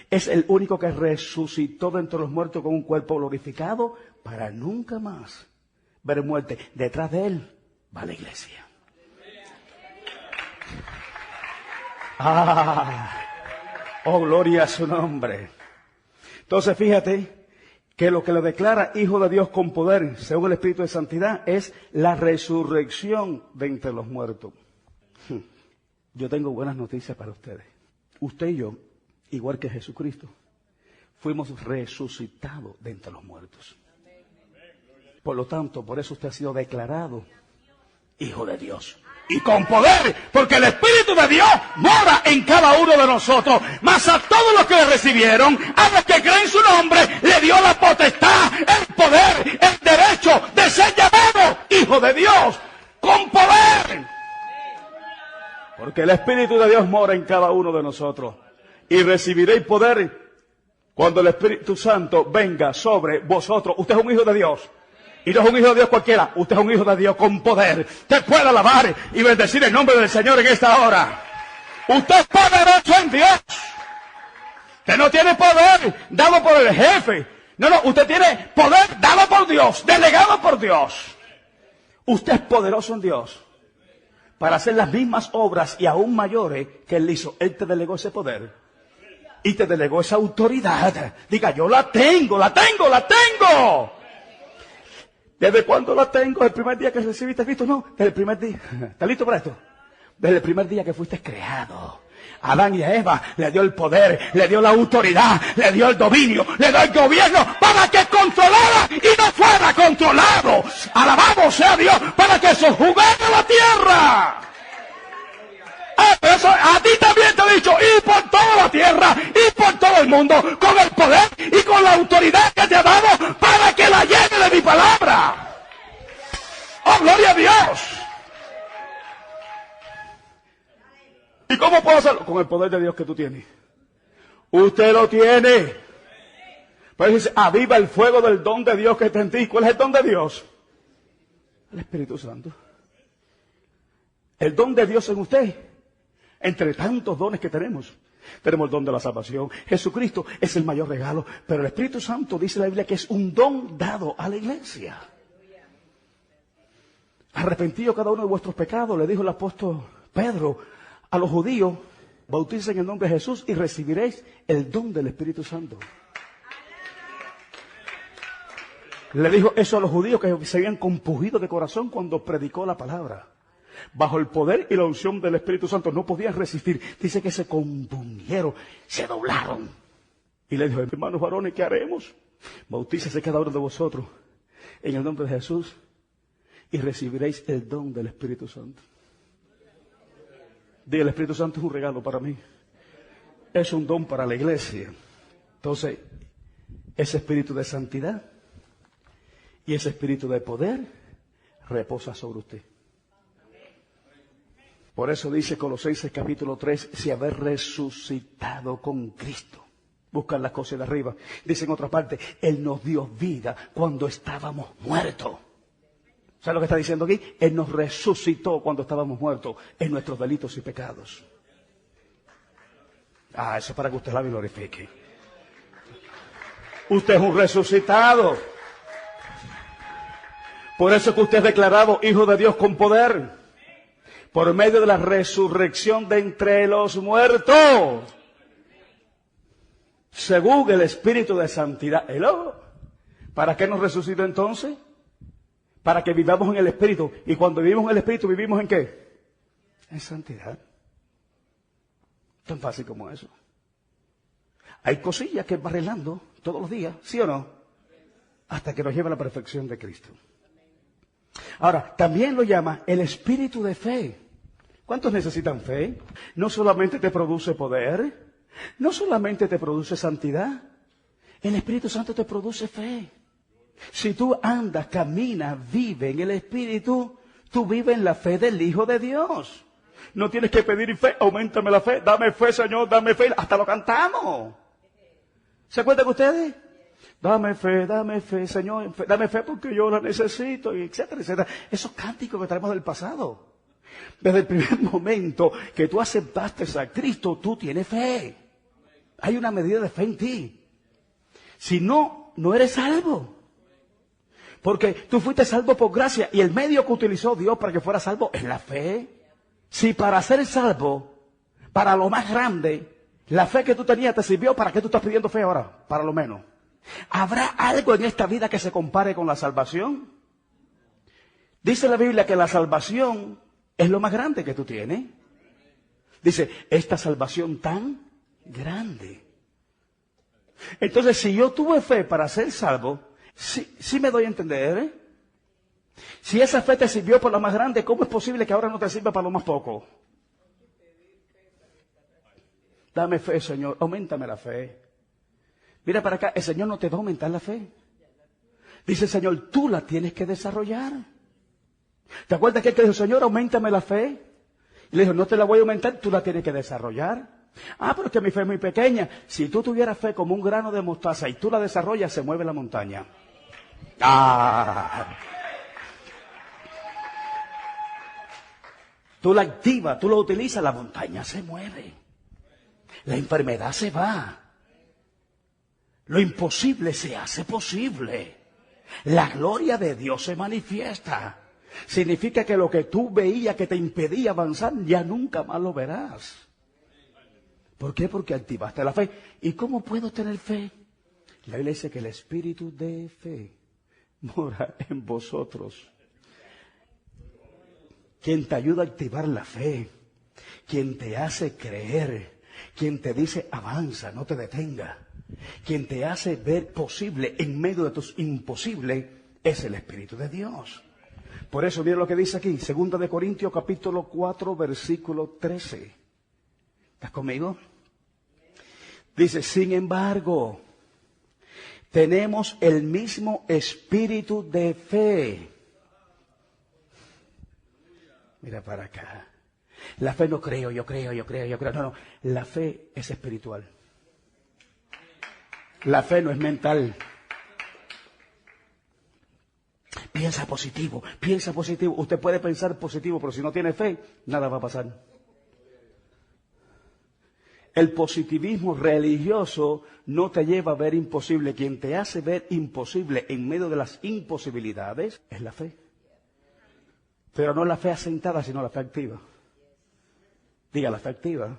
Es el único que resucitó de entre los muertos con un cuerpo glorificado para nunca más ver muerte. Detrás de Él va la iglesia. Oh, gloria a su nombre. Entonces, fíjate que lo que le declara hijo de Dios con poder, según el Espíritu de Santidad, es la resurrección de entre los muertos. Yo tengo buenas noticias para ustedes. Usted y yo, igual que Jesucristo, fuimos resucitados de entre los muertos. Por lo tanto, por eso usted ha sido declarado hijo de Dios. Y con poder, porque el Espíritu de Dios mora en cada uno de nosotros. Mas a todos los que le recibieron, a los que creen su nombre, le dio la potestad, el poder, el derecho de ser llamado hijo de Dios. Con poder. Porque el Espíritu de Dios mora en cada uno de nosotros. Y recibiréis poder cuando el Espíritu Santo venga sobre vosotros. Usted es un hijo de Dios. Y no es un hijo de Dios cualquiera, usted es un hijo de Dios con poder. Usted puede alabar y bendecir el nombre del Señor en esta hora. Usted es poderoso en Dios. Usted no tiene poder dado por el jefe. No, usted tiene poder dado por Dios, delegado por Dios. Usted es poderoso en Dios para hacer las mismas obras y aún mayores que Él hizo. Él te delegó ese poder y te delegó esa autoridad. Diga, yo la tengo, la tengo, la tengo. ¿Desde cuándo la tengo? ¿El primer día que recibiste a Cristo? No, desde el primer día. ¿Estás listo para esto? Desde el primer día que fuiste creado. A Adán y a Eva le dio el poder, le dio la autoridad, le dio el dominio, le dio el gobierno para que controlara y no fuera controlado. Alabamos sea Dios para que se jugara la tierra. Pero eso a ti también te he dicho, y por toda la tierra, y por todo el mundo, con el poder y con la autoridad que te ha dado para que la llene de mi palabra. ¡Oh, gloria a Dios! ¿Y cómo puedo hacerlo? Con el poder de Dios que tú tienes. Usted lo tiene. Pero dice, aviva el fuego del don de Dios que está en ti. ¿Cuál es el don de Dios? El Espíritu Santo. El don de Dios en usted. Entre tantos dones que tenemos. Tenemos el don de la salvación. Jesucristo es el mayor regalo. Pero el Espíritu Santo dice la Biblia que es un don dado a la iglesia. Arrepentido cada uno de vuestros pecados, le dijo el apóstol Pedro a los judíos, bautícense en el nombre de Jesús y recibiréis el don del Espíritu Santo. Le dijo eso a los judíos que se habían compungido de corazón cuando predicó la palabra. Bajo el poder y la unción del Espíritu Santo no podían resistir. Dice que se compungieron, se doblaron. Y le dijo, hermanos varones, ¿qué haremos? Bautícese cada uno de vosotros en el nombre de Jesús y recibiréis el don del Espíritu Santo. Diga, el Espíritu Santo es un regalo para mí. Es un don para la iglesia. Entonces, ese espíritu de santidad y ese espíritu de poder reposa sobre usted. Por eso dice Colosenses capítulo 3, si haber resucitado con Cristo. Buscan las cosas de arriba. Dice en otra parte, Él nos dio vida cuando estábamos muertos. ¿Sabe lo que está diciendo aquí? Él nos resucitó cuando estábamos muertos en nuestros delitos y pecados. Eso es para que usted la glorifique. Usted es un resucitado. Por eso es que usted es declarado hijo de Dios con poder. Por medio de la resurrección de entre los muertos. Según el Espíritu de Santidad. ¿Hello? ¿Para qué nos resucitó entonces? Para que vivamos en el Espíritu. Y cuando vivimos en el Espíritu, ¿vivimos en qué? En santidad. Tan fácil como eso. Hay cosillas que va arreglando todos los días, ¿sí o no? Hasta que nos lleve a la perfección de Cristo. Ahora, también lo llama el espíritu de fe. ¿Cuántos necesitan fe? No solamente te produce poder, no solamente te produce santidad, el Espíritu Santo te produce fe. Si tú andas, caminas, vives en el Espíritu, tú vives en la fe del Hijo de Dios. No tienes que pedir fe, auméntame la fe, dame fe, Señor, dame fe, hasta lo cantamos. ¿Se acuerdan ustedes? Dame fe, Señor, dame fe porque yo la necesito, etcétera, etcétera. Esos cánticos que traemos del pasado. Desde el primer momento que tú aceptaste a Cristo, tú tienes fe. Hay una medida de fe en ti. Si no, no eres salvo. Porque tú fuiste salvo por gracia y el medio que utilizó Dios para que fuera salvo es la fe. Si para ser salvo, Para lo más grande, la fe que tú tenías te sirvió. ¿Para qué tú estás pidiendo fe ahora? Para lo menos. ¿Habrá algo en esta vida que se compare con la salvación? Dice la Biblia que la salvación es lo más grande que tú tienes. Dice, esta salvación tan grande. Entonces, si yo tuve fe para ser salvo, sí me doy a entender, ¿eh? Si esa fe te sirvió por lo más grande, ¿cómo es posible que ahora no te sirva para lo más poco? Dame fe, Señor, auméntame la fe. Mira para acá, el Señor no te va a aumentar la fe. Dice el Señor, tú la tienes que desarrollar. ¿Te acuerdas que él te dijo, Señor, auméntame la fe? Y le dijo, no te la voy a aumentar, tú la tienes que desarrollar. Ah, pero es que mi fe es muy pequeña. Si tú tuvieras fe como un grano de mostaza y tú la desarrollas, se mueve la montaña. Ah. Tú la activas, tú la utilizas, la montaña se mueve. La enfermedad se va. Lo imposible se hace posible. La gloria de Dios se manifiesta. Significa que lo que tú veías que te impedía avanzar, ya nunca más lo verás. ¿Por qué? Porque activaste la fe. ¿Y cómo puedo tener fe? La Biblia dice que el espíritu de fe mora en vosotros. Quien te ayuda a activar la fe, quien te hace creer, quien te dice avanza, no te detenga, quien te hace ver posible en medio de tus imposibles, es el Espíritu de Dios. Por eso, mira lo que dice aquí, 2 de Corintios capítulo 4, versículo 13. ¿Estás conmigo? Dice, sin embargo, tenemos el mismo espíritu de fe. Mira para acá. La fe no creo, yo creo. No, la fe es espiritual. La fe no es mental. Piensa positivo. Usted puede pensar positivo, pero si no tiene fe, nada va a pasar. El positivismo religioso no te lleva a ver imposible. Quien te hace ver imposible en medio de las imposibilidades es la fe. Pero no la fe asentada, sino la fe activa. Diga, la fe activa.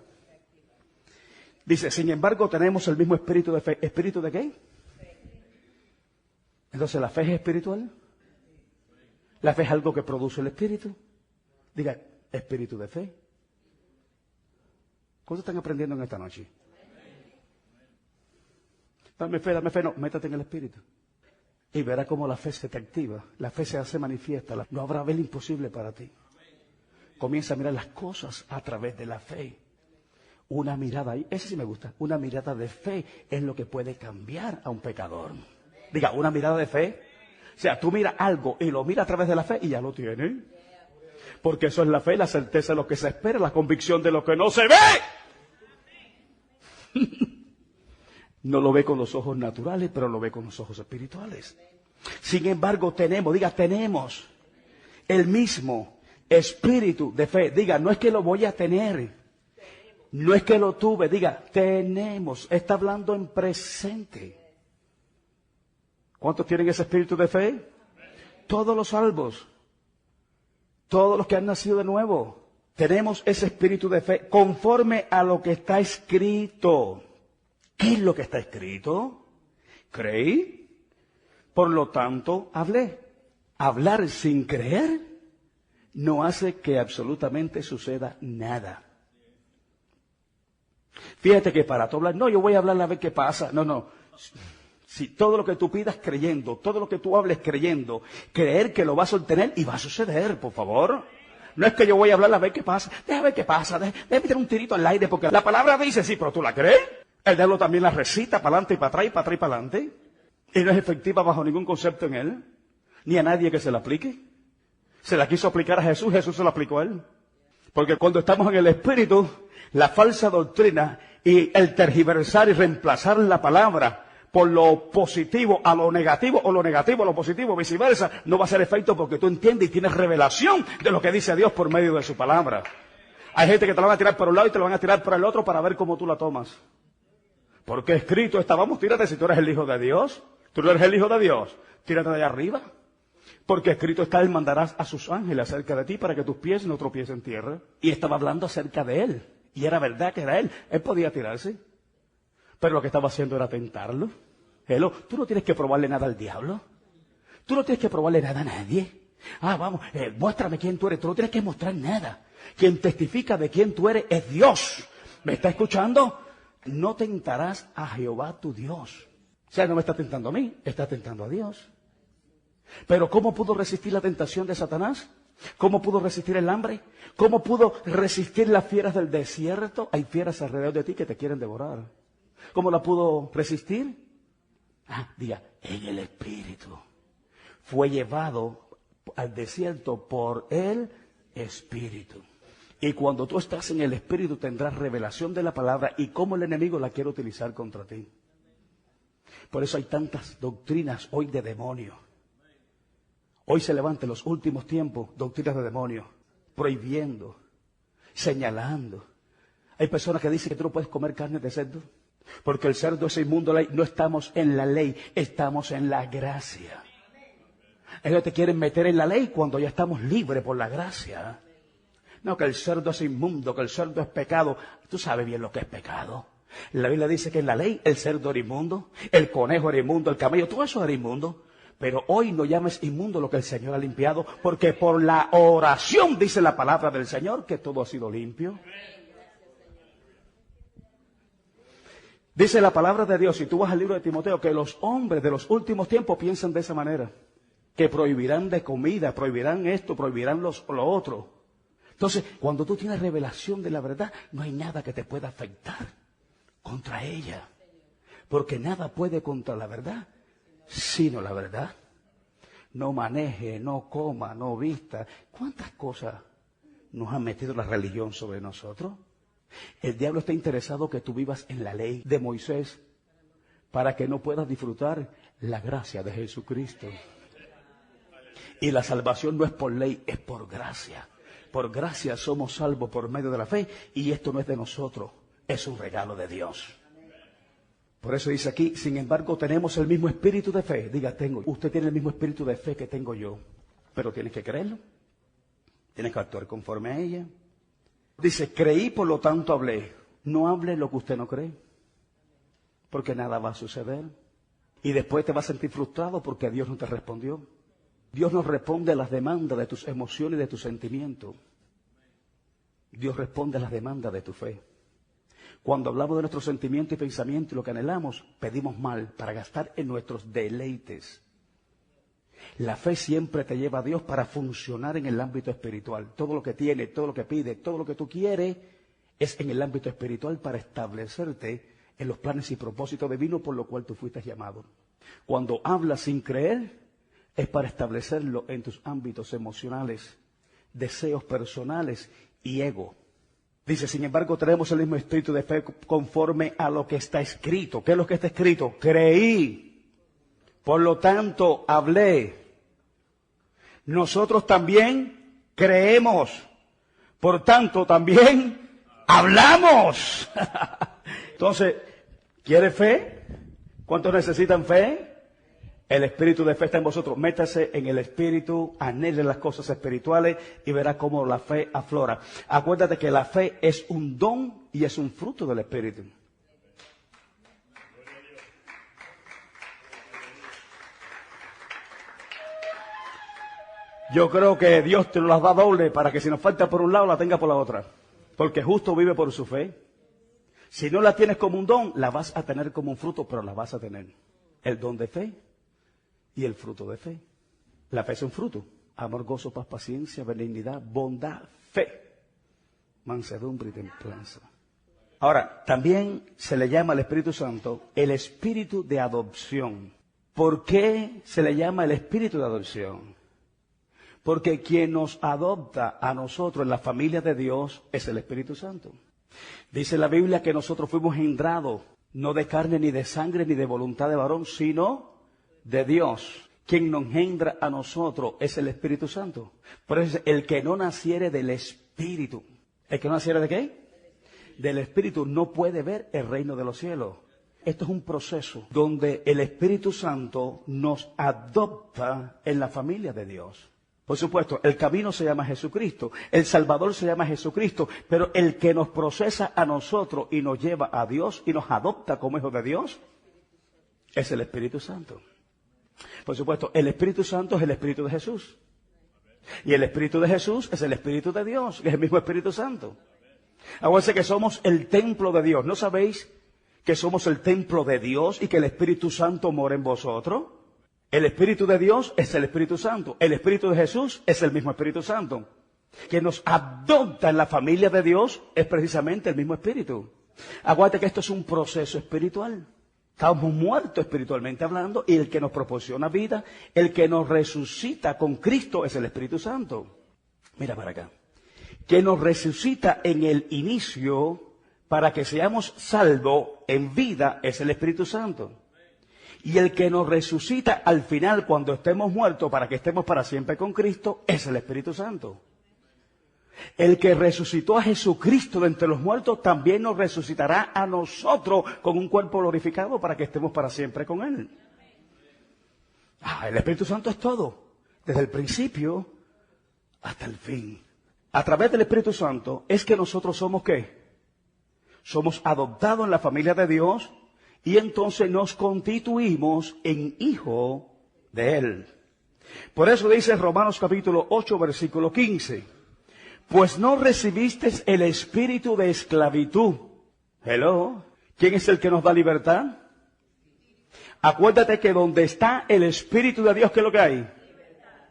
Dice, sin embargo, tenemos el mismo espíritu de fe. ¿Espíritu de qué? Entonces, ¿la fe es espiritual? ¿La fe es algo que produce el espíritu? Diga, espíritu de fe. ¿Cuánto están aprendiendo en esta noche? Dame fe, no, métate en el espíritu. Y verás cómo la fe se te activa, la fe se hace manifiesta, no habrá ver imposible para ti. Comienza a mirar las cosas a través de la fe. Una mirada ahí, ese sí me gusta, una mirada de fe es lo que puede cambiar a un pecador. Diga, una mirada de fe. O sea, tú miras algo y lo miras a través de la fe y ya lo tienes. Porque eso es la fe, la certeza de lo que se espera, la convicción de lo que no se ve. No lo ve con los ojos naturales, pero lo ve con los ojos espirituales. Sin embargo, tenemos el mismo espíritu de fe. Diga, no es que lo voy a tener, no es que lo tuve, diga, tenemos. Está hablando en presente. ¿Cuántos tienen ese espíritu de fe? Todos los salvos, todos los que han nacido de nuevo, tenemos ese espíritu de fe conforme a lo que está escrito. ¿Qué es lo que está escrito? Creí, por lo tanto hablé. Hablar sin creer no hace que absolutamente suceda nada. Fíjate que para tú hablar, no, yo voy a hablar a ver qué pasa. No. Si todo lo que tú pidas creyendo, todo lo que tú hables creyendo, creer que lo vas a obtener y va a suceder, por favor. No es que yo voy a hablar a ver qué pasa. Deja ver qué pasa, déjame meter un tirito al aire, porque la palabra dice sí, pero tú la crees. El diablo también la recita para adelante y para atrás y para atrás y para adelante. Y no es efectiva bajo ningún concepto en él. Ni a nadie que se la aplique. Se la quiso aplicar a Jesús, Jesús se la aplicó a él. Porque cuando estamos en el Espíritu, la falsa doctrina y el tergiversar y reemplazar la palabra por lo positivo a lo negativo, o lo negativo a lo positivo, viceversa, no va a hacer efecto porque tú entiendes y tienes revelación de lo que dice Dios por medio de su palabra. Hay gente que te la van a tirar por un lado y te la van a tirar por el otro para ver cómo tú la tomas. Porque escrito está, vamos, tírate si tú eres el Hijo de Dios. Tú no eres el Hijo de Dios, tírate de allá arriba. Porque escrito está, Él mandará a sus ángeles acerca de ti para que tus pies no tropiecen en tierra. Y estaba hablando acerca de Él. Y era verdad que era él. Él podía tirarse. Pero lo que estaba haciendo era tentarlo. Hello, tú no tienes que probarle nada al diablo. Tú no tienes que probarle nada a nadie. Vamos, muéstrame quién tú eres. Tú no tienes que mostrar nada. Quien testifica de quién tú eres es Dios. ¿Me está escuchando? No tentarás a Jehová tu Dios. O sea, no me está tentando a mí, está tentando a Dios. Pero ¿cómo pudo resistir la tentación de Satanás? ¿Cómo pudo resistir el hambre? ¿Cómo pudo resistir las fieras del desierto? Hay fieras alrededor de ti que te quieren devorar. ¿Cómo la pudo resistir? Diga, en el Espíritu. Fue llevado al desierto por el Espíritu. Y cuando tú estás en el Espíritu tendrás revelación de la palabra y cómo el enemigo la quiere utilizar contra ti. Por eso hay tantas doctrinas hoy de demonio. Hoy se levanta en los últimos tiempos doctrinas de demonio, prohibiendo, señalando. Hay personas que dicen que tú no puedes comer carne de cerdo, porque el cerdo es inmundo. No estamos en la ley, estamos en la gracia. Ellos te quieren meter en la ley cuando ya estamos libres por la gracia. No, que el cerdo es inmundo, que el cerdo es pecado. Tú sabes bien lo que es pecado. La Biblia dice que en la ley el cerdo era inmundo, el conejo era inmundo, el camello, todo eso era inmundo. Pero hoy no llames inmundo lo que el Señor ha limpiado, porque por la oración dice la palabra del Señor que todo ha sido limpio. Dice la palabra de Dios, si tú vas al libro de Timoteo, que los hombres de los últimos tiempos piensan de esa manera, que prohibirán de comida, prohibirán esto, prohibirán lo otro. Entonces, cuando tú tienes revelación de la verdad, no hay nada que te pueda afectar contra ella, porque nada puede contra la verdad, sino la verdad. No maneje, no coma, no vista. ¿Cuántas cosas nos ha metido la religión sobre nosotros? El diablo está interesado que tú vivas en la ley de Moisés para que no puedas disfrutar la gracia de Jesucristo. Y la salvación no es por ley, es por gracia. Por gracia somos salvos por medio de la fe, y esto no es de nosotros, es un regalo de Dios. Por eso dice aquí, sin embargo, tenemos el mismo espíritu de fe. Diga, usted tiene el mismo espíritu de fe que tengo yo, pero tienes que creerlo. Tienes que actuar conforme a ella. Dice, creí, por lo tanto hablé. No hable lo que usted no cree, porque nada va a suceder. Y después te vas a sentir frustrado porque Dios no te respondió. Dios no responde a las demandas de tus emociones y de tus sentimientos. Dios responde a las demandas de tu fe. Cuando hablamos de nuestros sentimientos y pensamientos y lo que anhelamos, pedimos mal para gastar en nuestros deleites. La fe siempre te lleva a Dios para funcionar en el ámbito espiritual. Todo lo que tiene, todo lo que pide, todo lo que tú quieres es en el ámbito espiritual para establecerte en los planes y propósitos divinos por lo cual tú fuiste llamado. Cuando hablas sin creer, es para establecerlo en tus ámbitos emocionales, deseos personales y ego. Dice, sin embargo, tenemos el mismo espíritu de fe conforme a lo que está escrito. ¿Qué es lo que está escrito? Creí, por lo tanto, hablé. Nosotros también creemos, por tanto, también hablamos. Entonces, ¿quiere fe? ¿Cuántos necesitan fe? El espíritu de fe está en vosotros. Métase en el espíritu, anhele las cosas espirituales y verá cómo la fe aflora. Acuérdate que la fe es un don y es un fruto del espíritu. Yo creo que Dios te las da doble para que si nos falta por un lado la tenga por la otra. Porque justo vive por su fe. Si no la tienes como un don, la vas a tener como un fruto, pero la vas a tener. El don de fe y el fruto de fe. La fe es un fruto. Amor, gozo, paz, paciencia, benignidad, bondad, fe, mansedumbre y templanza. Ahora, también se le llama al Espíritu Santo el Espíritu de adopción. ¿Por qué se le llama el Espíritu de adopción? Porque quien nos adopta a nosotros en la familia de Dios es el Espíritu Santo. Dice la Biblia que nosotros fuimos engendrados, no de carne ni de sangre ni de voluntad de varón, sino de Dios. Quien nos engendra a nosotros es el Espíritu Santo. Por eso el que no naciere del Espíritu. ¿El que no naciere de qué? Del Espíritu no puede ver el reino de los cielos. Esto es un proceso donde el Espíritu Santo nos adopta en la familia de Dios. Por supuesto, el camino se llama Jesucristo, el Salvador se llama Jesucristo, pero el que nos procesa a nosotros y nos lleva a Dios y nos adopta como hijos de Dios es el Espíritu Santo. Por supuesto, el Espíritu Santo es el Espíritu de Jesús. Y el Espíritu de Jesús es el Espíritu de Dios, que es el mismo Espíritu Santo. Acuérdense que somos el templo de Dios. ¿No sabéis que somos el templo de Dios y que el Espíritu Santo mora en vosotros? El Espíritu de Dios es el Espíritu Santo. El Espíritu de Jesús es el mismo Espíritu Santo. Que nos adopta en la familia de Dios es precisamente el mismo Espíritu. Acuérdate que esto es un proceso espiritual. Estamos muertos espiritualmente hablando y el que nos proporciona vida, el que nos resucita con Cristo es el Espíritu Santo. Mira para acá. Que nos resucita en el inicio para que seamos salvos en vida es el Espíritu Santo. Y el que nos resucita al final cuando estemos muertos para que estemos para siempre con Cristo es el Espíritu Santo. El que resucitó a Jesucristo de entre los muertos también nos resucitará a nosotros con un cuerpo glorificado para que estemos para siempre con Él. El Espíritu Santo es todo, desde el principio hasta el fin. A través del Espíritu Santo es que nosotros somos ¿qué? Somos adoptados en la familia de Dios y entonces nos constituimos en hijo de Él. Por eso dice Romanos capítulo 8, versículo 15. Pues no recibisteis el espíritu de esclavitud. Hello. ¿Quién es el que nos da libertad? Acuérdate que donde está el Espíritu de Dios, ¿qué es lo que hay?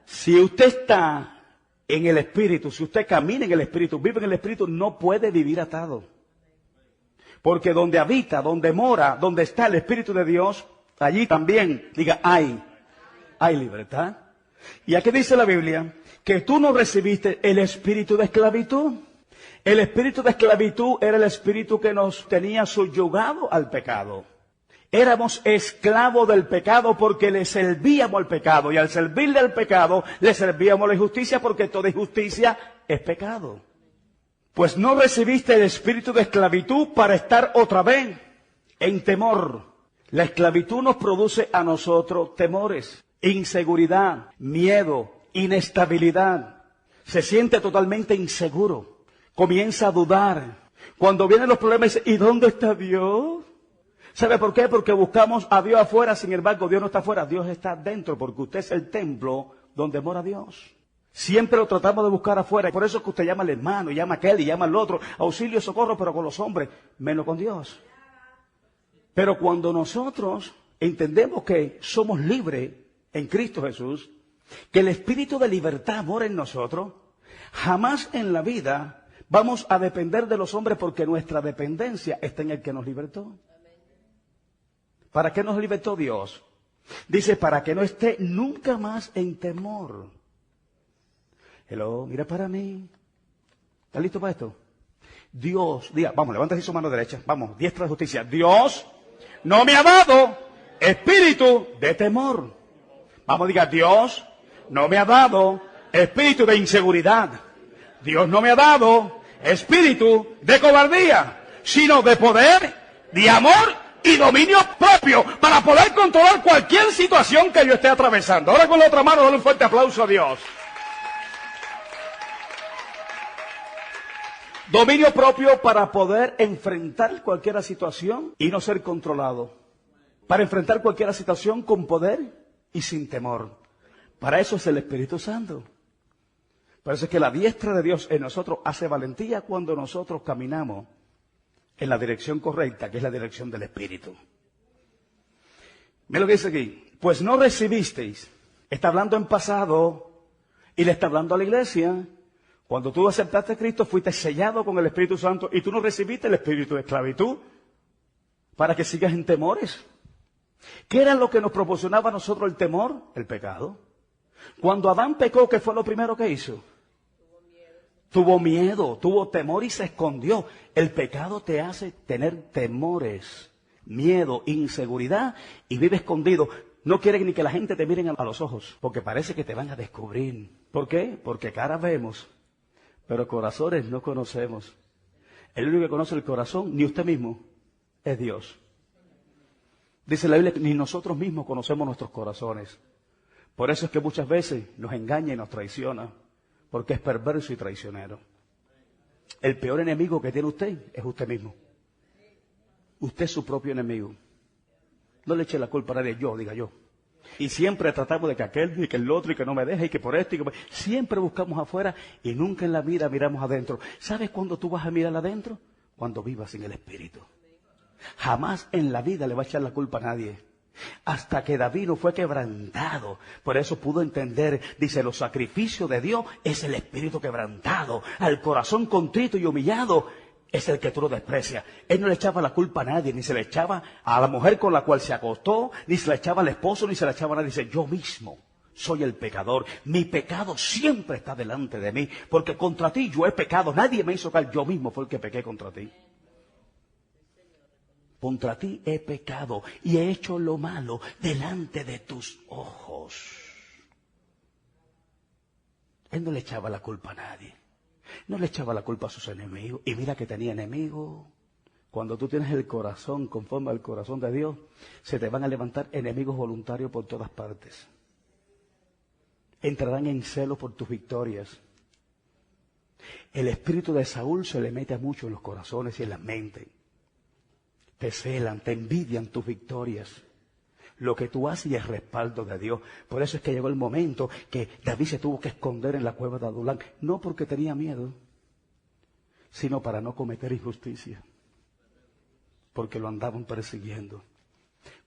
Si usted está en el Espíritu, si usted camina en el Espíritu, vive en el Espíritu, no puede vivir atado. Porque donde habita, donde mora, donde está el Espíritu de Dios, allí también, diga, hay libertad. Y aquí dice la Biblia que tú no recibiste el espíritu de esclavitud. El espíritu de esclavitud era el espíritu que nos tenía subyugado al pecado. Éramos esclavos del pecado porque le servíamos al pecado. Y al servirle al pecado, le servíamos a la injusticia porque toda injusticia es pecado. Pues no recibiste el espíritu de esclavitud para estar otra vez en temor. La esclavitud nos produce a nosotros temores, inseguridad, miedo, inestabilidad. Se siente totalmente inseguro. Comienza a dudar. Cuando vienen los problemas, ¿y dónde está Dios? ¿Sabe por qué? Porque buscamos a Dios afuera, sin embargo, Dios no está afuera, Dios está dentro, porque usted es el templo donde mora Dios. Siempre lo tratamos de buscar afuera, y por eso es que usted llama al hermano, llama a aquel y llama al otro, auxilio, socorro, pero con los hombres, menos con Dios. Pero cuando nosotros entendemos que somos libres en Cristo Jesús, que el espíritu de libertad mora en nosotros, jamás en la vida vamos a depender de los hombres porque nuestra dependencia está en el que nos libertó. ¿Para qué nos libertó Dios? Dice, para que no esté nunca más en temor. Hello, mira para mí. ¿Está listo para esto? Dios, diga, vamos, levanta así su mano derecha. Vamos, diestra de justicia. Dios no me ha dado espíritu de temor. Vamos, diga, Dios no me ha dado espíritu de inseguridad. Dios no me ha dado espíritu de cobardía, sino de poder, de amor y dominio propio para poder controlar cualquier situación que yo esté atravesando. Ahora con la otra mano, dale un fuerte aplauso a Dios. Dominio propio para poder enfrentar cualquier situación y no ser controlado. Para enfrentar cualquier situación con poder y sin temor. Para eso es el Espíritu Santo. Por eso es que la diestra de Dios en nosotros hace valentía cuando nosotros caminamos en la dirección correcta, que es la dirección del Espíritu. Mira lo que dice aquí. Pues no recibisteis. Está hablando en pasado y le está hablando a la iglesia. Cuando tú aceptaste a Cristo, fuiste sellado con el Espíritu Santo y tú no recibiste el espíritu de esclavitud para que sigas en temores. ¿Qué era lo que nos proporcionaba a nosotros el temor? El pecado. Cuando Adán pecó, ¿qué fue lo primero que hizo? Tuvo miedo, tuvo temor y se escondió. El pecado te hace tener temores, miedo, inseguridad y vive escondido. No quiere ni que la gente te miren a los ojos, porque parece que te van a descubrir. ¿Por qué? Porque caras vemos, pero corazones no conocemos. El único que conoce el corazón, ni usted mismo, es Dios. Dice la Biblia que ni nosotros mismos conocemos nuestros corazones. Por eso es que muchas veces nos engaña y nos traiciona, porque es perverso y traicionero. El peor enemigo que tiene usted es usted mismo. Usted es su propio enemigo. No le eche la culpa a nadie, diga yo. Y siempre tratamos de que aquel y que el otro y que no me deje y que por esto y que siempre buscamos afuera y nunca en la vida miramos adentro. ¿Sabes cuándo tú vas a mirar adentro? Cuando vivas en el Espíritu. Jamás en la vida le va a echar la culpa a nadie. Hasta que David no fue quebrantado. Por eso pudo entender, dice, los sacrificios de Dios es el espíritu quebrantado. Al corazón contrito y humillado es el que tú lo desprecias. Él no le echaba la culpa a nadie, ni se le echaba a la mujer con la cual se acostó, ni se la echaba al esposo, ni se la echaba a nadie. Dice, yo mismo soy el pecador. Mi pecado siempre está delante de mí, porque contra ti yo he pecado. Nadie me hizo caer, yo mismo fue el que pequé contra ti. Contra ti he pecado y he hecho lo malo delante de tus ojos. Él no le echaba la culpa a nadie. No le echaba la culpa a sus enemigos. Y mira que tenía enemigos. Cuando tú tienes el corazón conforme al corazón de Dios, se te van a levantar enemigos voluntarios por todas partes. Entrarán en celo por tus victorias. El espíritu de Saúl se le mete mucho en los corazones y en la mente. Te celan, te envidian tus victorias. Lo que tú haces y el respaldo de Dios. Por eso es que llegó el momento que David se tuvo que esconder en la cueva de Adulán. No porque tenía miedo, sino para no cometer injusticia. Porque lo andaban persiguiendo.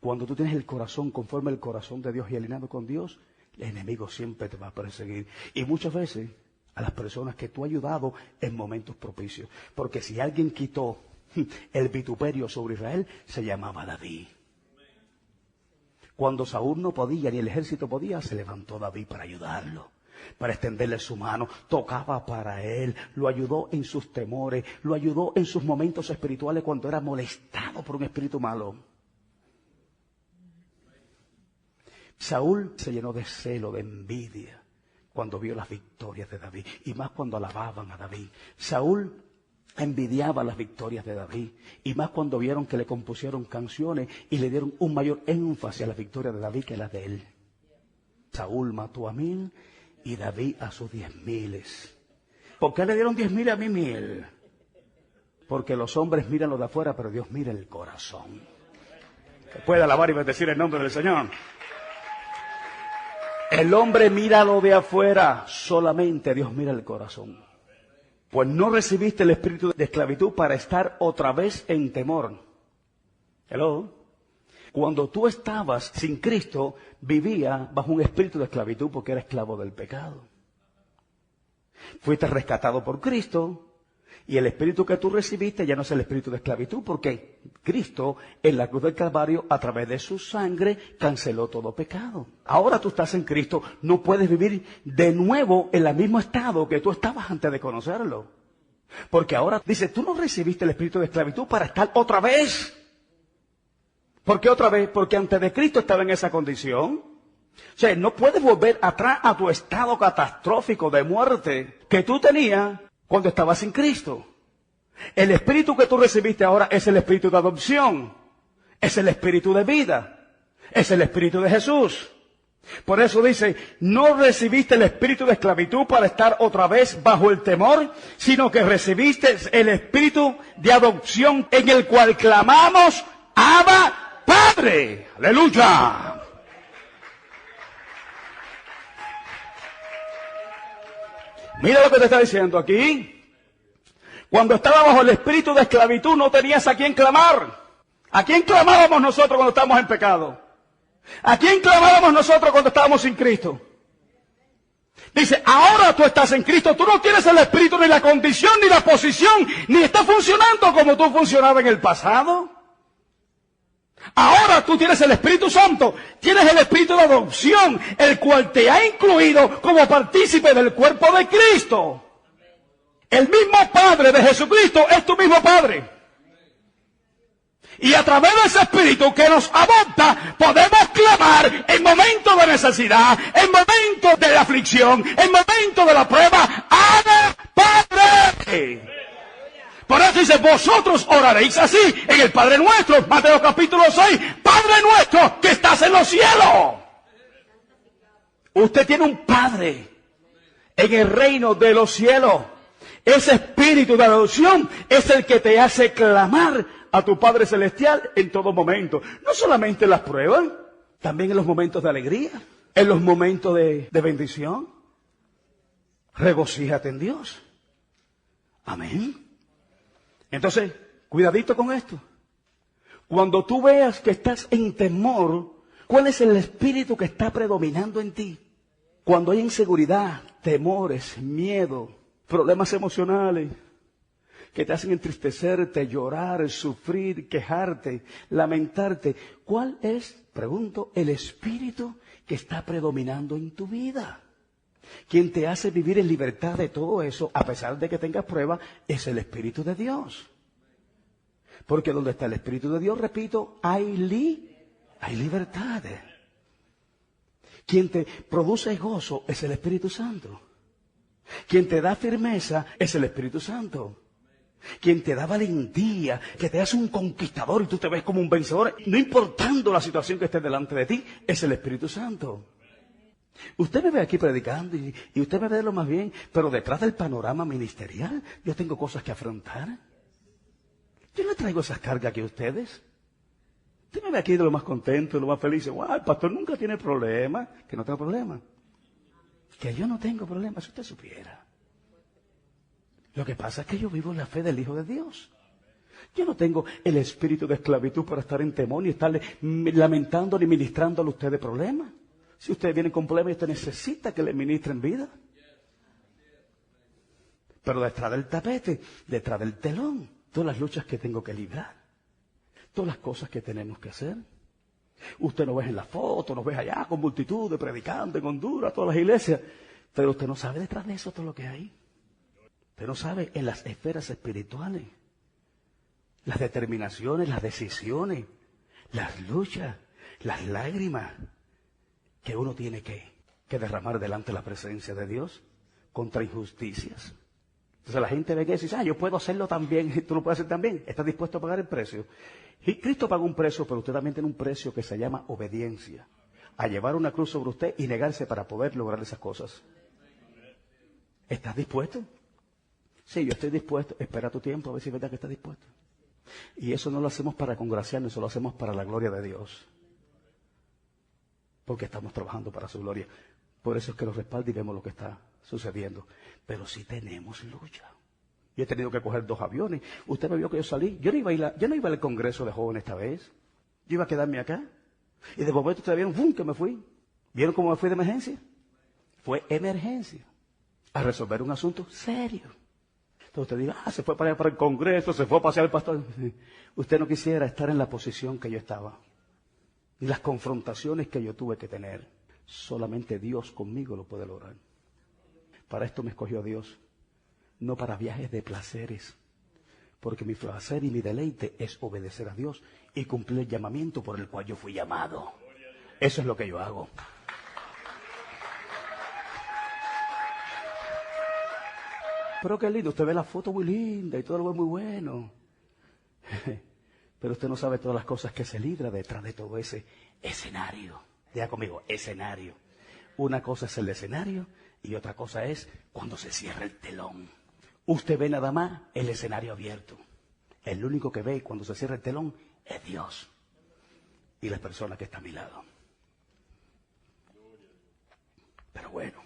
Cuando tú tienes el corazón conforme al corazón de Dios y alineado con Dios, el enemigo siempre te va a perseguir. Y muchas veces a las personas que tú has ayudado en momentos propicios. Porque si alguien quitó el vituperio sobre Israel, se llamaba David. Cuando Saúl no podía, ni el ejército podía, se levantó David para ayudarlo, para extenderle su mano, tocaba para él, lo ayudó en sus temores, lo ayudó en sus momentos espirituales cuando era molestado por un espíritu malo. Saúl se llenó de celo, de envidia, cuando vio las victorias de David, y más cuando alababan a David. Saúl envidiaba las victorias de David, y más cuando vieron que le compusieron canciones y le dieron un mayor énfasis a las victorias de David que las de él. Saúl mató a 1000 y David a sus 10,000. ¿Por qué le dieron 10,000 a mí 1000? Porque los hombres miran lo de afuera, pero Dios mira el corazón. Que puede alabar y bendecir el nombre del Señor. El hombre mira lo de afuera, solamente Dios mira el corazón. Pues no recibiste el espíritu de esclavitud para estar otra vez en temor. Hello. Cuando tú estabas sin Cristo, vivía bajo un espíritu de esclavitud porque era esclavo del pecado. Fuiste rescatado por Cristo y el espíritu que tú recibiste ya no es el espíritu de esclavitud porque Cristo en la cruz del Calvario a través de su sangre canceló todo pecado. Ahora tú estás en Cristo, no puedes vivir de nuevo en el mismo estado que tú estabas antes de conocerlo. Porque ahora dice, tú no recibiste el espíritu de esclavitud para estar otra vez. ¿Por qué otra vez? Porque antes de Cristo estaba en esa condición. O sea, no puedes volver atrás a tu estado catastrófico de muerte que tú tenías cuando estabas sin Cristo. El espíritu que tú recibiste ahora es el espíritu de adopción. Es el espíritu de vida. Es el espíritu de Jesús. Por eso dice, no recibiste el espíritu de esclavitud para estar otra vez bajo el temor, sino que recibiste el espíritu de adopción en el cual clamamos, Abba, Padre. Aleluya. Mira lo que te está diciendo aquí. Cuando estaba bajo el espíritu de esclavitud no tenías a quién clamar. ¿A quién clamábamos nosotros cuando estábamos en pecado? ¿A quién clamábamos nosotros cuando estábamos sin Cristo? Dice, ahora tú estás en Cristo, tú no tienes el espíritu, ni la condición, ni la posición, ni está funcionando como tú funcionabas en el pasado. Ahora tú tienes el Espíritu Santo, tienes el espíritu de adopción, el cual te ha incluido como partícipe del cuerpo de Cristo. El mismo Padre de Jesucristo es tu mismo Padre. Y a través de ese espíritu que nos adopta, podemos clamar en momentos de necesidad, en momentos de aflicción, en momentos de la prueba, ¡Abba, Padre! Por eso dice, vosotros oraréis así, en el Padre Nuestro, Mateo capítulo 6, Padre Nuestro que estás en los cielos. Usted tiene un Padre en el reino de los cielos. Ese espíritu de adopción es el que te hace clamar a tu Padre Celestial en todo momento. No solamente en las pruebas, también en los momentos de alegría, en los momentos de bendición. Regocíjate en Dios. Amén. Entonces, cuidadito con esto. Cuando tú veas que estás en temor, ¿cuál es el espíritu que está predominando en ti? Cuando hay inseguridad, temores, miedo, problemas emocionales que te hacen entristecerte, llorar, sufrir, quejarte, lamentarte, ¿cuál es, pregunto, el espíritu que está predominando en tu vida? Quien te hace vivir en libertad de todo eso, a pesar de que tengas pruebas, es el Espíritu de Dios. Porque donde está el Espíritu de Dios, repito, hay libertad. Quien te produce gozo es el Espíritu Santo. Quien te da firmeza es el Espíritu Santo. Quien te da valentía, que te hace un conquistador y tú te ves como un vencedor, no importando la situación que esté delante de ti, es el Espíritu Santo. Usted me ve aquí predicando y usted me ve de lo más bien, pero detrás del panorama ministerial yo tengo cosas que afrontar. Yo no traigo esas cargas aquí a ustedes. Usted me ve aquí de lo más contento, de lo más feliz. Wow, el pastor nunca tiene problema. Que no tengo problema. Que yo no tengo problema, si usted supiera. Lo que pasa es que yo vivo en la fe del Hijo de Dios. Yo no tengo el espíritu de esclavitud para estar en temor ni estarle lamentando ni ministrándole a usted de problemas. Si usted viene con problemas y usted necesita que le ministren vida. Pero detrás del tapete, detrás del telón, todas las luchas que tengo que librar, todas las cosas que tenemos que hacer. Usted nos ve en la foto, nos ve allá con multitudes predicando en Honduras, todas las iglesias, pero usted no sabe detrás de eso todo lo que hay. Usted no sabe en las esferas espirituales, las determinaciones, las decisiones, las luchas, las lágrimas que uno tiene que derramar delante de la presencia de Dios contra injusticias. Entonces la gente ve que dice, yo puedo hacerlo también, tú lo puedes hacer también. ¿Estás dispuesto a pagar el precio? Y Cristo pagó un precio, pero usted también tiene un precio que se llama obediencia. A llevar una cruz sobre usted y negarse para poder lograr esas cosas. ¿Estás dispuesto? Sí, yo estoy dispuesto. Espera tu tiempo a ver si es verdad que estás dispuesto. Y eso no lo hacemos para congraciarnos, eso lo hacemos para la gloria de Dios. Porque estamos trabajando para su gloria. Por eso es que los respalda y vemos lo que está sucediendo. Pero sí tenemos lucha. Yo he tenido que coger 2 aviones. Usted me vio que yo salí. Yo no iba al Congreso de Jóvenes esta vez. Yo iba a quedarme acá. Y de momento ustedes vieron, ¡fum!, que me fui. ¿Vieron cómo me fui de emergencia? Fue emergencia. A resolver un asunto serio. Entonces usted diga, se fue para allá para el Congreso, se fue a pasear el pastor. Usted no quisiera estar en la posición que yo estaba. Y las confrontaciones que yo tuve que tener, solamente Dios conmigo lo puede lograr. Para esto me escogió Dios, no para viajes de placeres, porque mi placer y mi deleite es obedecer a Dios y cumplir el llamamiento por el cual yo fui llamado. Eso es lo que yo hago. Pero qué lindo, usted ve la foto muy linda y todo lo ve muy bueno. Pero usted no sabe todas las cosas que se libra detrás de todo ese escenario. Diga conmigo, escenario. Una cosa es el escenario y otra cosa es cuando se cierra el telón. Usted ve nada más el escenario abierto. El único que ve cuando se cierra el telón es Dios y la persona que está a mi lado. Pero bueno,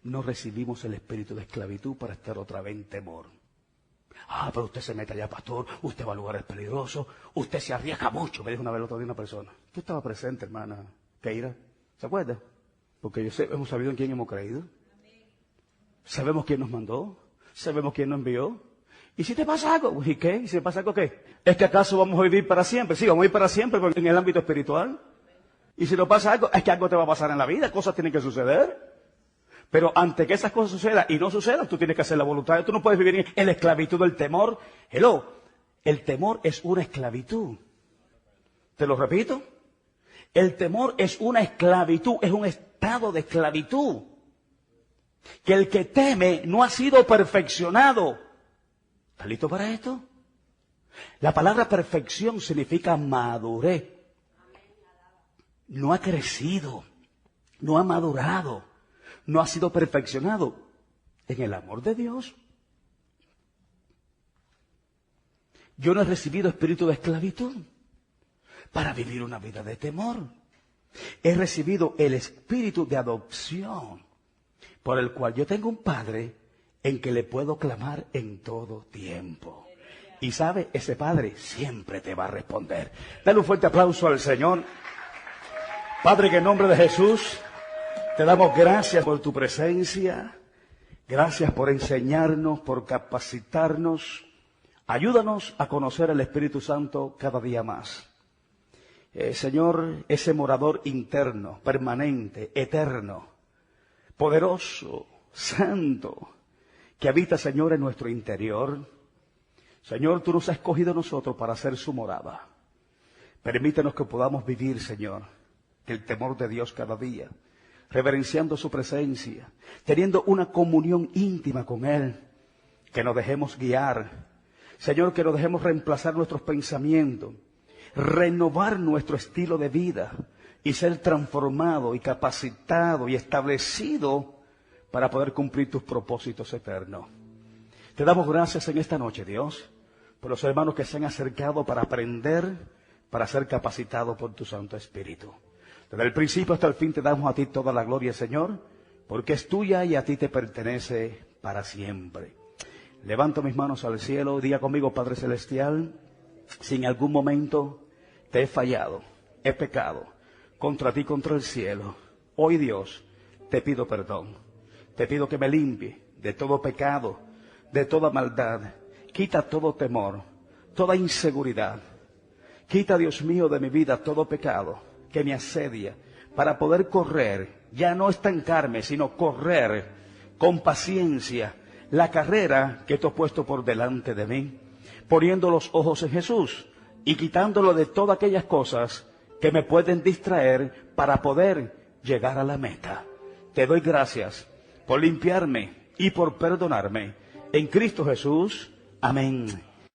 no recibimos el espíritu de esclavitud para estar otra vez en temor. Pero usted se mete allá, pastor, usted va a lugares peligrosos, usted se arriesga mucho, me dijo una vez el otro día una persona. Tú estabas presente, hermana Keira, ¿se acuerda? Porque hemos sabido en quién hemos creído. Sabemos quién nos mandó, sabemos quién nos envió. ¿Y si te pasa algo? ¿Y qué? ¿Y si te pasa algo qué? ¿Es que acaso vamos a vivir para siempre? Sí, vamos a vivir para siempre en el ámbito espiritual. Y si nos pasa algo, es que algo te va a pasar en la vida, cosas tienen que suceder. Pero ante que esas cosas sucedan y no sucedan, tú tienes que hacer la voluntad. Tú no puedes vivir en la esclavitud del temor. El temor es una esclavitud. ¿Te lo repito? El temor es una esclavitud, es un estado de esclavitud. Que el que teme no ha sido perfeccionado. ¿Estás listo para esto? La palabra perfección significa madurez. No ha crecido. no ha madurado, no ha sido perfeccionado en el amor de Dios. Yo no he recibido espíritu de esclavitud para vivir una vida de temor. He recibido el espíritu de adopción, por el cual yo tengo un Padre en que le puedo clamar en todo tiempo. Y sabe, ese Padre siempre te va a responder. Dale un fuerte aplauso al Señor. Padre, que en nombre de Jesús te damos gracias por tu presencia. Gracias por enseñarnos, por capacitarnos. Ayúdanos a conocer el Espíritu Santo cada día más. Señor, ese morador interno, permanente, eterno, poderoso, santo, que habita, Señor, en nuestro interior. Señor, tú nos has escogido a nosotros para ser su morada. Permítenos que podamos vivir, Señor, el temor de Dios cada día, reverenciando su presencia, teniendo una comunión íntima con Él, que nos dejemos guiar. Señor, que nos dejemos reemplazar nuestros pensamientos, renovar nuestro estilo de vida y ser transformado y capacitado y establecido para poder cumplir tus propósitos eternos. Te damos gracias en esta noche, Dios, por los hermanos que se han acercado para aprender, para ser capacitados por tu Santo Espíritu. Desde el principio hasta el fin te damos a ti toda la gloria, Señor, porque es tuya y a ti te pertenece para siempre. Levanto mis manos al cielo, diga conmigo, Padre Celestial, si en algún momento te he fallado, he pecado contra ti, contra el cielo, hoy, Dios, te pido perdón. Te pido que me limpie de todo pecado, de toda maldad. Quita todo temor, toda inseguridad. Quita, Dios mío, de mi vida todo pecado que me asedia para poder correr, ya no estancarme, sino correr con paciencia la carrera que tú has puesto por delante de mí, poniendo los ojos en Jesús y quitándolo de todas aquellas cosas que me pueden distraer para poder llegar a la meta. Te doy gracias por limpiarme y por perdonarme. En Cristo Jesús. Amén.